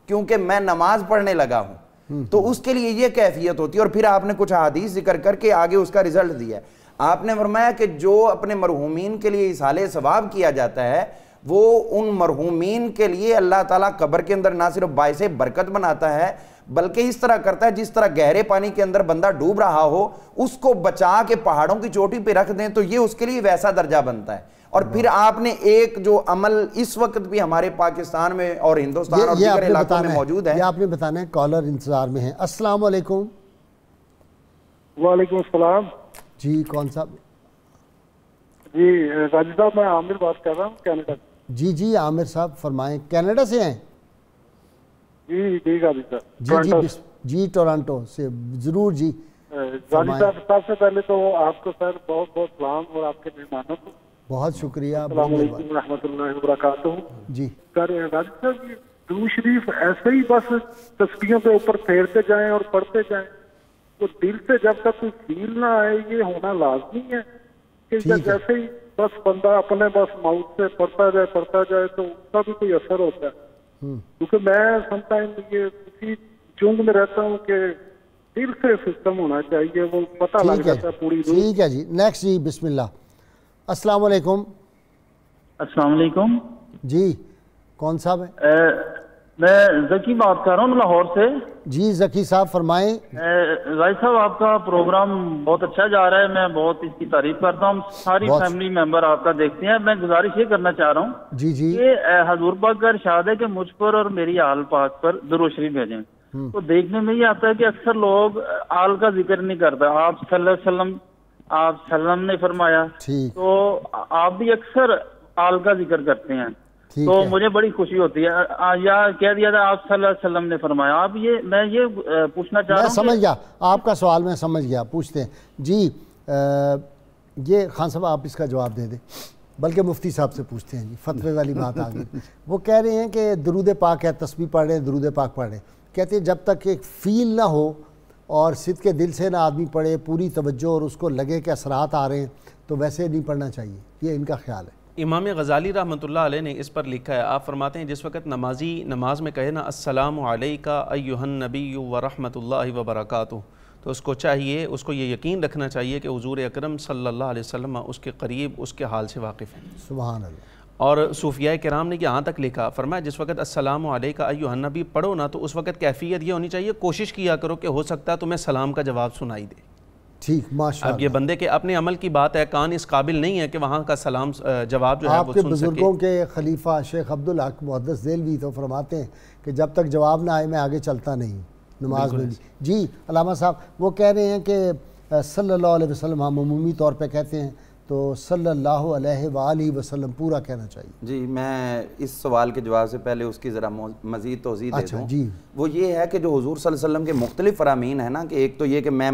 کیونکہ میں نماز پڑھنے لگا ہوں. تو اس کے لیے یہ کیفیت ہوتی ہے. اور پھر آپ نے کچھ حدیث ذکر کر کے آگے اس کا رزلٹ دیا ہے. آپ نے فرمایا کہ جو اپنے مرحومین کے لیے اصحال ثواب کیا جاتا ہے وہ ان مرحومین کے لیے اللہ تعالیٰ قبر کے اندر نہ صرف باعث برکت بناتا ہے بلکہ اس طرح کرتا ہے جس طرح گہرے پانی کے اندر بندہ ڈوب رہا ہو اس کو بچا کے پہاڑوں کی چوٹی پہ رکھ دیں تو یہ اس کے لیے ویسا درجہ بنتا ہے. اور پھر آپ نے ایک جو عمل اس وقت بھی ہمارے پاکستان میں اور ہندوستان اور دیگر علاقوں میں موجود ہے، یہ آپ نے بتانا ہے. کالر انتظار میں ہیں. السلام علیکم. وعلیکم السلام. جی کون صاحب؟ جی غازی صاحب میں عامر بات کر رہا ہوں کینیڈا سے. جی عامر صاحب فرمائیں. کینیڈا سے ہیں؟ جی غازی صاحب. جی ٹورانٹو سے. ضرور جی غازی صاحب سب سے پہلے تو آپ کو سر بہت بہت سلام اور آپ کے مہمانوں کو بہت شکریہ. السلام علیکم ورحمۃ اللہ وبرکاتہ. جی سر غازی صاحب یہ درود شریف ایسے ہی بس تسبیحوں کے اوپر پھیرتے جائیں اور پڑھتے جائیں تو دل سے جب تک کوئی فیل نہ آئے یہ ہونا لازمی ہے کہ جیسے ہی بس بندہ اپنے بس ماؤتھ سے پڑھتا جائے تو اس کا بھی کوئی اثر ہوتا ہے. کیونکہ میں سم ٹائم یہ اسی چنگ میں رہتا ہوں کہ دل سے سسٹم ہونا چاہیے، وہ پتہ لگ جاتا ہے پوری روح. ٹھیک ہے جی. نیکسٹ جی بسم اللہ. السلام علیکم. السلام علیکم. جی کون صاحب ہیں؟ میں ذکی بات کر رہا ہوں لاہور سے. جی ذکی صاحب فرمائیں. غازی صاحب آپ کا پروگرام بہت اچھا جا رہا ہے، میں بہت اس کی تعریف کرتا ہوں. ساری فیملی ممبر آپ کا دیکھتے ہیں. میں گزارش یہ کرنا چاہ رہا ہوں جی کہ حضور پاک کا ارشاد ہے کہ مجھ پر اور میری آل پاک پر درود شریف بھیجیں. تو دیکھنے میں یہ آتا ہے کہ اکثر لوگ آل کا ذکر نہیں کرتا. آپ صلی اللہ علیہ وسلم آپ نے فرمایا تو آپ بھی اکثر آل کا ذکر کرتے ہیں تو مجھے بڑی خوشی ہوتی ہے. یا کہہ دیا تھا آپ صلی اللہ علیہ وسلم نے فرمایا. آپ میں یہ پوچھنا چاہ رہا ہوں. سمجھ گیا آپ کا سوال، میں سمجھ گیا. پوچھتے ہیں جی. یہ خان صاحب آپ اس کا جواب دے دیں، بلکہ مفتی صاحب سے پوچھتے ہیں. جی فتوے والی بات آ گئی. وہ کہہ رہے ہیں کہ درود پاک ہے، تسبیح پڑھ رہے ہیں، درود پاک پڑھ رہے ہیں. کہتے ہیں جب تک ایک فیل نہ ہو اور صدق کے دل سے نہ آدمی پڑھے پوری توجہ اور اس کو لگے کہ اثرات آ رہے ہیں تو ویسے نہیں پڑھنا چاہیے. یہ ان کا خیال ہے. امام غزالی رحمۃ اللہ علیہ نے اس پر لکھا ہے. آپ فرماتے ہیں جس وقت نمازی نماز میں کہے نا السلام علیکہ ایہا النبی ورحمۃ اللہ وبرکاتہ تو اس کو چاہیے، اس کو یہ یقین رکھنا چاہیے کہ حضور اکرم صلی اللہ علیہ وسلم اس کے قریب اس کے حال سے واقف ہیں. سبحان اللہ. اور صوفیاء کرام نے یہاں تک لکھا، فرمایا جس وقت السلام علیکہ ایہا النبی پڑھو نا تو اس وقت کیفیت یہ ہونی چاہیے کوشش کیا کرو کہ ہو سکتا ہے تمہیں سلام کا جواب سنائی دے. ٹھیک ماشاءاللہ. اب یہ بندے کے اپنے عمل کی بات ہے، کان اس قابل نہیں ہے کہ وہاں کا سلام جواب جو ہے وہ سن سکے. آپ کے بزرگوں کے خلیفہ شیخ عبدالحق محدث دہلوی تو فرماتے ہیں کہ جب تک جواب نہ آئے میں آگے چلتا نہیں نماز میں بھی. جی علامہ صاحب وہ کہہ رہے ہیں کہ صلی اللہ علیہ وسلم ہم عمومی طور پہ کہتے ہیں تو صلی اللہ علیہ وآلہ وسلم پورا کہنا چاہیے. جی میں اس سوال کے جواب سے پہلے اس کی ذرا مزید توضیح دے دوں. جی وہ یہ ہے کہ جو حضور صلی اللہ علیہ وسلم کے مختلف فرامین ہیں نا، کہ ایک تو یہ کہ میں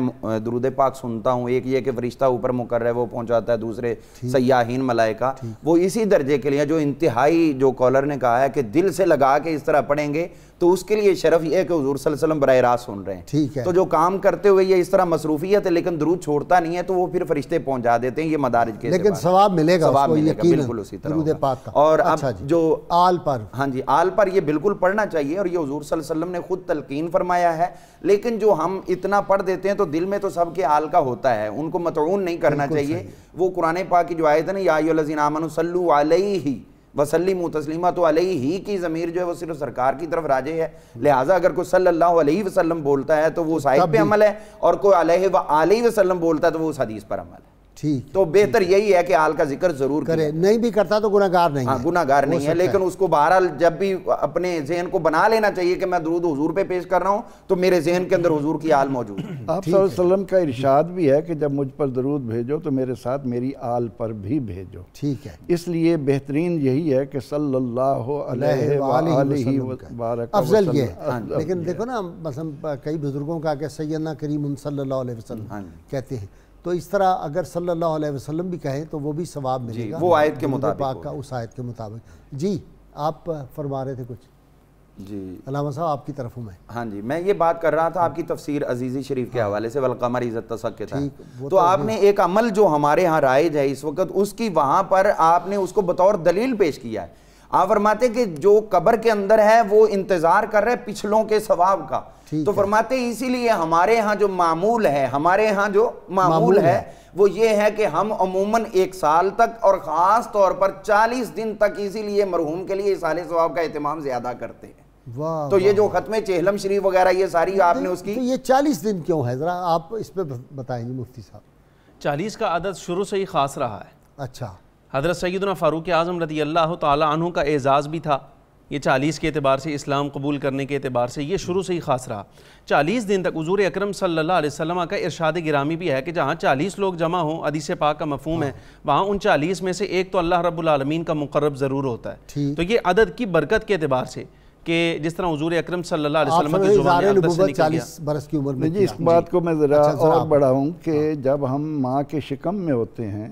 درود پاک سنتا ہوں، ایک یہ کہ فرشتہ اوپر مقرر ہے وہ پہنچاتا ہے، دوسرے سیاحین ملائکہ، وہ اسی درجے کے لیے جو انتہائی جو کالر نے کہا ہے کہ دل سے لگا کے اس طرح پڑھیں گے تو اس کے لیے شرف یہ ہے کہ حضور صلی اللہ علیہ وسلم براہ راست سن رہے ہیں. ٹھیک ہے. تو جو کام کرتے ہوئے یہ اس طرح مصروفیت ہے لیکن درود چھوڑتا نہیں ہے تو وہ پھر فرشتے پہنچا دیتے ہیں. یہ مدارج کے لیکن ثواب ملے گا، ثواب ملے گا بالکل اسی طرح درود پاک کا. اور اب جو آل پر، ہاں جی آل پر یہ بالکل پڑھنا چاہیے اور یہ حضور صلی اللہ علیہ وسلم نے خود تلقین فرمایا ہے. لیکن جو ہم اتنا پڑھ دیتے ہیں تو دل میں تو سب کے آل کا ہوتا ہے، ان کو مطعون نہیں کرنا چاہیے. وہ قرآن پاک کی جو آیت ہے نا یا ایھا الذین آمنوا صلوا علیہ وسلموا تسلیما، تو علیہ ہی کی ضمیر جو ہے وہ صرف سرکار کی طرف راجع ہے. لہٰذا اگر کوئی صلی اللہ علیہ وسلم بولتا ہے تو وہ اس آیت پہ عمل ہے، اور کوئی علیہ وآلہ وسلم بولتا ہے تو وہ اس حدیث پر عمل ہے. ٹھیک، تو بہتر یہی ہے کہ حال کا ذکر ضرور کرے، نہیں بھی کرتا تو گناہگار نہیں ہے، گناہ گار نہیں ہے، لیکن اس کو بہرحال جب بھی اپنے ذہن کو بنا لینا چاہیے کہ میں درود حضور پہ پیش کر رہا ہوں تو میرے ذہن کے اندر حضور کی آل موجود ہے۔ آپ صلی اللہ علیہ وسلم کا ارشاد بھی ہے کہ جب مجھ پر درود بھیجو تو میرے ساتھ میری آل پر بھی بھیجو، ٹھیک ہے، اس لیے بہترین یہی ہے کہ صلی اللہ علیہ وآلہ وبارک افضل یہ ہے۔ لیکن دیکھو نا مثلا کئی بزرگوں کا کہ سیدنا کریم صلی اللہ علیہ وسلم کہتے ہیں، تو اس طرح اگر صلی اللہ علیہ وسلم بھی کہیں تو وہ بھی ثواب ملے گا، وہ آیت کے درود مطابق پاک کا اس آیت کے مطابق۔ جی آپ فرما رہے تھے کچھ؟ جی علامہ صاحب آپ کی طرف ہوں میں۔ ہاں جی، میں یہ بات کر رہا تھا آپ کی تفسیر عزیزی شریف کے حوالے سے والقمر اذا اتسق کے تحت، تو آپ نے ایک عمل جو ہمارے ہاں رائج ہے اس وقت، اس کی وہاں پر آپ نے اس کو بطور دلیل پیش کیا ہے۔ آپ فرماتے کہ جو قبر کے اندر ہے وہ انتظار کر رہے پچھلوں کے ثواب کا، تو فرماتے اسی لیے ہمارے ہاں جو معمول ہے وہ یہ ہے کہ ہم عموماً 1 سال تک اور خاص طور پر 40 دن تک اسی لیے مرحوم کے لیے ایصال ثواب کا اہتمام زیادہ کرتے ہیں۔ تو یہ جو ختم چہلم شریف وغیرہ یہ ساری آپ نے اس کی، یہ 40 دن کیوں ہے، ذرا آپ اس پہ بتائیں گے مفتی صاحب؟ 40 کا عدد شروع سے ہی خاص رہا ہے۔ اچھا، حضرت سیدنا فاروق اعظم رضی اللہ تعالیٰ عنہ کا اعزاز بھی تھا، یہ 40 کے اعتبار سے، اسلام قبول کرنے کے اعتبار سے یہ شروع سے ہی خاص رہا۔ 40 دن تک حضور اکرم صلی اللہ علیہ وسلم کا ارشاد گرامی بھی ہے کہ جہاں 40 لوگ جمع ہوں، حدیث پاک کا مفہوم ہے، وہاں ان 40 میں سے ایک تو اللہ رب العالمین کا مقرب ضرور ہوتا ہے۔ تو یہ عدد کی برکت کے اعتبار سے کہ جس طرح حضور اکرم صلی اللہ علیہ وسلم کی زبان اقدس سے نکل گیا۔ 40 برس کی عمر میں جی، اس بات کو میں ذرا اور بڑھاؤں کہ جب ہم ماں کے شکم میں ہوتے ہیں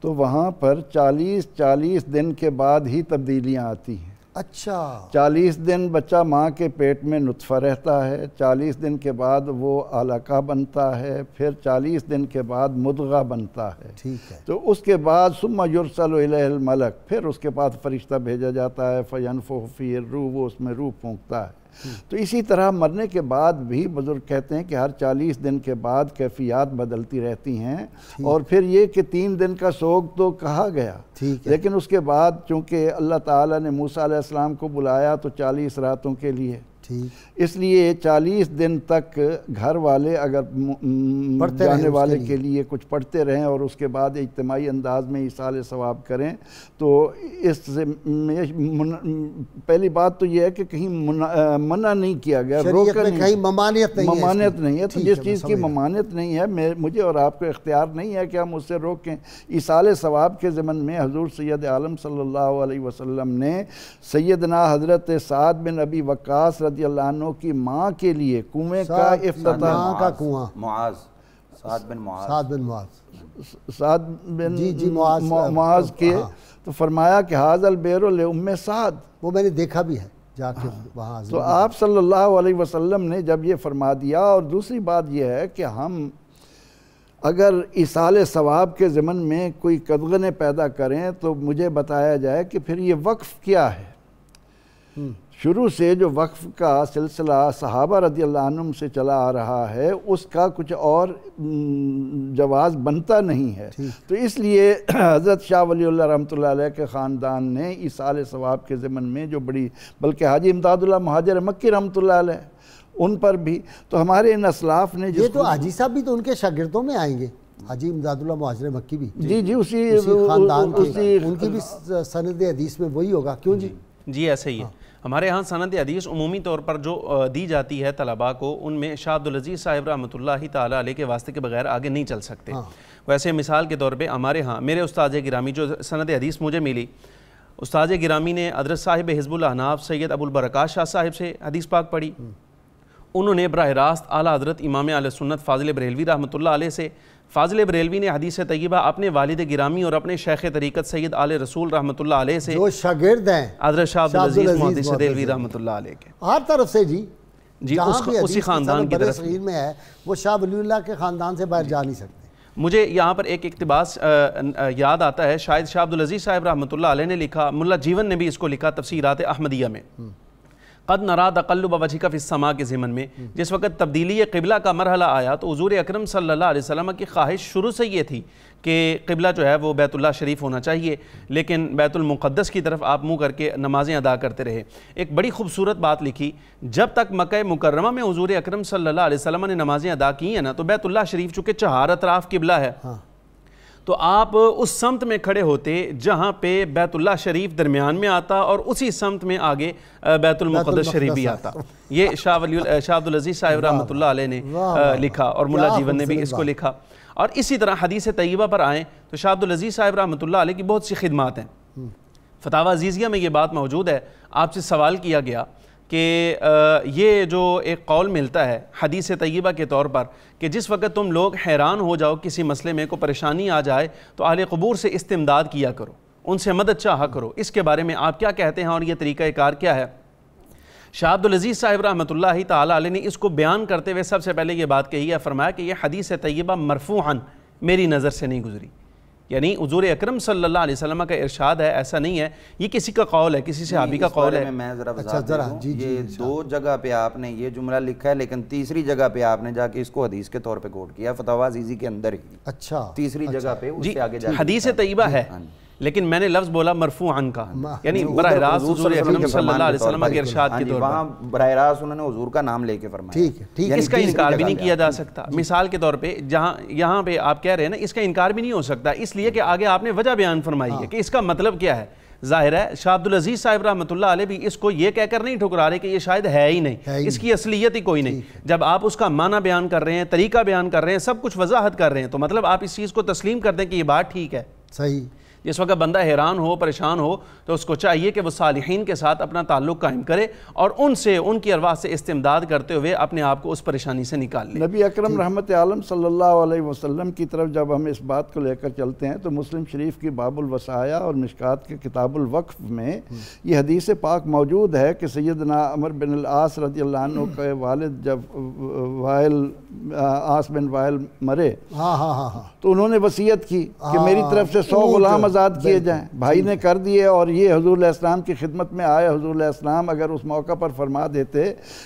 تو وہاں پر 40 دن کے بعد ہی تبدیلیاں آتی ہیں۔ اچھا، 40 دن بچہ ماں کے پیٹ میں نطفہ رہتا ہے، 40 دن کے بعد وہ علقہ بنتا ہے، پھر 40 دن کے بعد مضغہ بنتا ہے، ٹھیک ہے، تو اس کے بعد ثم یرسل الیہ الملک، پھر اس کے بعد فرشتہ بھیجا جاتا ہے، فینفخ فیہ الروح، وہ اس میں روح پھونکتا ہے۔ تو اسی طرح مرنے کے بعد بھی بزرگ کہتے ہیں کہ ہر 40 دن کے بعد کیفیات بدلتی رہتی ہیں، اور پھر یہ کہ 3 دن کا سوگ تو کہا گیا، لیکن اس کے بعد چونکہ اللہ تعالیٰ نے موسیٰ علیہ السلام کو بلایا تو 40 راتوں کے لیے، اس لیے 40 دن تک گھر والے اگر جانے والے کے لیے کچھ پڑھتے رہیں اور اس کے بعد اجتماعی انداز میں ایصال ثواب کریں، تو اس سے پہلی بات تو یہ ہے کہ کہیں منع نہیں کیا گیا، روکا نہیں، کہیں ممانعت نہیں ہے، تو جس چیز کی ممانعت نہیں ہے مجھے اور آپ کو اختیار نہیں ہے کہ ہم اس سے روکیں۔ ایصال ثواب کے ضمن میں حضور سید عالم صلی اللہ علیہ وسلم نے سیدنا حضرت سعد بن ابی وقاص رضی اللہ عنہ کی ماں کے لیے کنویں کا افتتاح، سعد بن معاذ کے، تو فرمایا کہ ھذا البئر لأم سعد، وہ میں نے دیکھا بھی ہے جا کے وہاں۔ تو آپ صلی اللہ علیہ وسلم نے جب یہ فرما دیا، اور دوسری بات یہ ہے کہ ہم اگر ایصال ثواب کے ضمن میں کوئی قدغنیں پیدا کریں تو مجھے بتایا جائے کہ پھر یہ وقف کیا ہے۔ شروع سے جو وقف کا سلسلہ صحابہ رضی اللہ عنہم سے چلا آ رہا ہے، اس کا کچھ اور جواز بنتا نہیں ہے، تو اس لیے حضرت شاہ ولی اللہ رحمۃ اللہ علیہ کے خاندان نے ایصال ثواب کے ضمن میں جو بڑی، بلکہ حاجی امداد اللہ مہاجر مکی رحمۃ اللہ علیہ ان پر بھی، تو ہمارے ان اسلاف نے یہ تو حاجی صاحب بھی تو ان کے شاگردوں میں آئیں گے، حاجی امداد اللہ مہاجر مکی بھی، جی اسی خاندان کے، ان کی بھی سند حدیث میں وہی ہوگا، کیوں جی؟ جی ایسے ہی ہے، ہمارے ہاں سند حدیث عمومی طور پر جو دی جاتی ہے طلباء کو، ان میں شاہ عبدالعزیز صاحب رحمۃ اللہ تعالیٰ علیہ کے واسطے کے بغیر آگے نہیں چل سکتے۔ ویسے مثال کے طور پہ ہمارے ہاں میرے استاد گرامی جو سند حدیث مجھے ملی، استاد گرامی نے حضرت صاحب حزب الاحناف سید ابو البرکات شاہ صاحب سے حدیث پاک پڑھی، انہوں نے براہ راست اعلیٰ حضرت امام اہل سنت فاضل بریلوی رحمۃ اللہ علیہ سے، فاضل بریلوی نے حدیث طیبہ اپنے والد گرامی اور اپنے شیخ طریقت سید آل رسول رحمۃ اللہ علیہ سے، جو شاگرد ہیں حضرت شاہ عبدالعزیز محدث دہلوی رحمۃ اللہ علیہ کے، ہر طرف سے جی اسی خاندان کی طرف میں ہے، وہ شاہ ولی اللہ کے خاندان سے باہر جا نہیں سکتے۔ مجھے یہاں پر ایک اقتباس یاد آتا ہے، شاید شاہ عبدالعزیز صاحب رحمۃ اللہ علیہ نے لکھا، ملا جیون نے بھی اس کو لکھا تفسیرات احمدیہ میں، قد نرا تقلب وجهک فی السماء کے ضمن میں، جس وقت تبدیلی قبلہ کا مرحلہ آیا تو حضور اکرم صلی اللہ علیہ وسلم کی خواہش شروع سے یہ تھی کہ قبلہ جو ہے وہ بیت اللہ شریف ہونا چاہیے، لیکن بیت المقدس کی طرف آپ منہ کر کے نمازیں ادا کرتے رہے۔ ایک بڑی خوبصورت بات لکھی، جب تک مکہ مکرمہ میں حضور اکرم صلی اللہ علیہ وسلم نے نمازیں ادا کی ہیں نا، تو بیت اللہ شریف چونکہ 4 اطراف قبلہ ہے، تو آپ اس سمت میں کھڑے ہوتے جہاں پہ بیت اللہ شریف درمیان میں آتا اور اسی سمت میں آگے بیت المقدس شریف بھی آتا. یہ شاہ عبد العزیز صاحب رحمۃ اللہ علیہ نے لکھا اور ملا جیون نے بھی اس کو لکھا. اور اسی طرح حدیث طیبہ پر آئیں تو شاہ عبد العزیز صاحب رحمۃ اللہ علیہ کی بہت سی خدمات ہیں. فتاوی عزیزیہ میں یہ بات موجود ہے. آپ سے سوال کیا گیا کہ یہ جو ایک قول ملتا ہے حدیث طیبہ کے طور پر کہ جس وقت تم لوگ حیران ہو جاؤ کسی مسئلے میں کوئی پریشانی آ جائے تو اہل قبور سے استمداد کیا کرو, ان سے مدد چاہا کرو, اس کے بارے میں آپ کیا کہتے ہیں اور یہ طریقہ کار کیا ہے؟ شاہ عبد العزیز صاحب رحمۃ اللہ تعالیٰ علیہ نے اس کو بیان کرتے ہوئے سب سے پہلے یہ بات کہی ہے, فرمایا کہ یہ حدیث طیبہ مرفوعاً میری نظر سے نہیں گزری. یعنی حضور اکرم صلی اللہ علیہ وسلم کا ارشاد ہے, ایسا نہیں ہے یہ کسی کا قول ہے, کسی صحابی کا قول ہے. میں ذرا وضاحت دوں, یہ دو جگہ پہ آپ نے یہ جملہ لکھا ہے لیکن تیسری جگہ پہ آپ نے جا کے اس کو حدیث کے طور پہ کوٹ کیا فتاوی عزیزی کے اندر ہی. اچھا, تیسری جگہ پہ اس سے آگے جا کے حدیث طیبہ ہے لیکن میں نے لفظ بولا مرفوعاً کا, یعنی براہ راست حضور اکرم صلی اللہ علیہ وسلم کے ارشاد کے طور پر. وہاں براہ راست انہوں نے حضور کا نام لے کے فرمایا. ٹھیک, اس کا انکار بھی نہیں کیا جا سکتا. مثال کے طور پہ جہاں یہاں پہ آپ کہہ رہے ہیں نا, اس کا انکار بھی نہیں ہو سکتا اس لیے کہ آگے آپ نے وجہ بیان فرمائی ہے کہ اس کا مطلب کیا ہے. ظاہر ہے شاہ عبد العزیز صاحب رحمۃ اللہ علیہ بھی اس کو یہ کہہ کر نہیں ٹھکرا رہے کہ یہ شاید ہے ہی نہیں, اس کی اصلیت ہی کوئی نہیں. جب آپ اس کا معنی بیان کر رہے ہیں, طریقہ بیان کر رہے ہیں, سب کچھ وضاحت کر رہے ہیں, تو مطلب آپ اس چیز کو تسلیم کر دیں کہ یہ بات ٹھیک ہے. صحیح. جس وقت بندہ حیران ہو, پریشان ہو, تو اس کو چاہیے کہ وہ صالحین کے ساتھ اپنا تعلق قائم کرے اور ان سے, ان کی ارواح سے استمداد کرتے ہوئے اپنے آپ کو اس پریشانی سے نکال لے. نبی اکرم رحمت عالم صلی اللہ علیہ وسلم کی طرف جب ہم اس بات کو لے کر چلتے ہیں تو مسلم شریف کی باب الوصایا اور مشکات کے کتاب الوقف میں یہ حدیث پاک موجود ہے کہ سیدنا عمر بن العاص رضی اللہ عنہ کے والد جب عاص بن وائل مرے تو انہوں نے وصیت کی کہ میری طرف سے 100 غلام آزاد کیے جائیں. بھائی نے کر دیے اور یہ حضور علیہ السلام کی خدمت میں آئے. حضور علیہ السلام اگر اس موقع پر فرما دیتے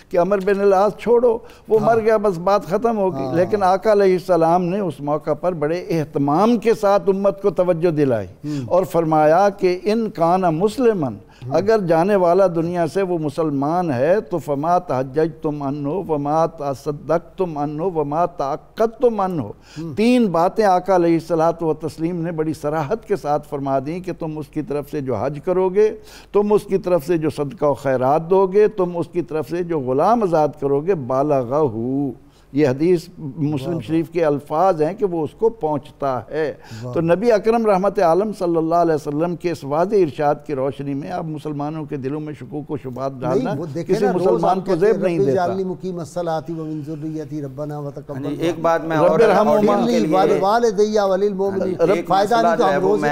کہ عمر بن العاص چھوڑو, وہ مر گیا, بس بات ختم ہوگی, لیکن آقا علیہ السلام نے اس موقع پر بڑے اہتمام کے ساتھ امت کو توجہ دلائی اور فرمایا کہ ان کان مسلمن, اگر جانے والا دنیا سے وہ مسلمان ہے تو فما تحججتم عنہ وما تصدقتم عنہ وما تعقدتم عنہ. 3 باتیں آقا علیہ الصلوۃ والتسلیم نے بڑی صراحت کے ساتھ فرما دیں کہ تم اس کی طرف سے جو حج کرو گے, تم اس کی طرف سے جو صدقہ و خیرات دو گے, تم اس کی طرف سے جو غلام آزاد کرو گے, بالغہ. یہ حدیث مسلم شریف کے الفاظ ہیں کہ وہ اس کو پہنچتا ہے. تو نبی اکرم رحمت عالم صلی اللہ علیہ وسلم کے اس واضح ارشاد کی روشنی میں آپ مسلمانوں کے دلوں میں شکوک و شبہات ڈالنا کسی مسلمان کو زیب نہیں دیتا. ایک بات میں اور فائدہ نہیں تو ہم روز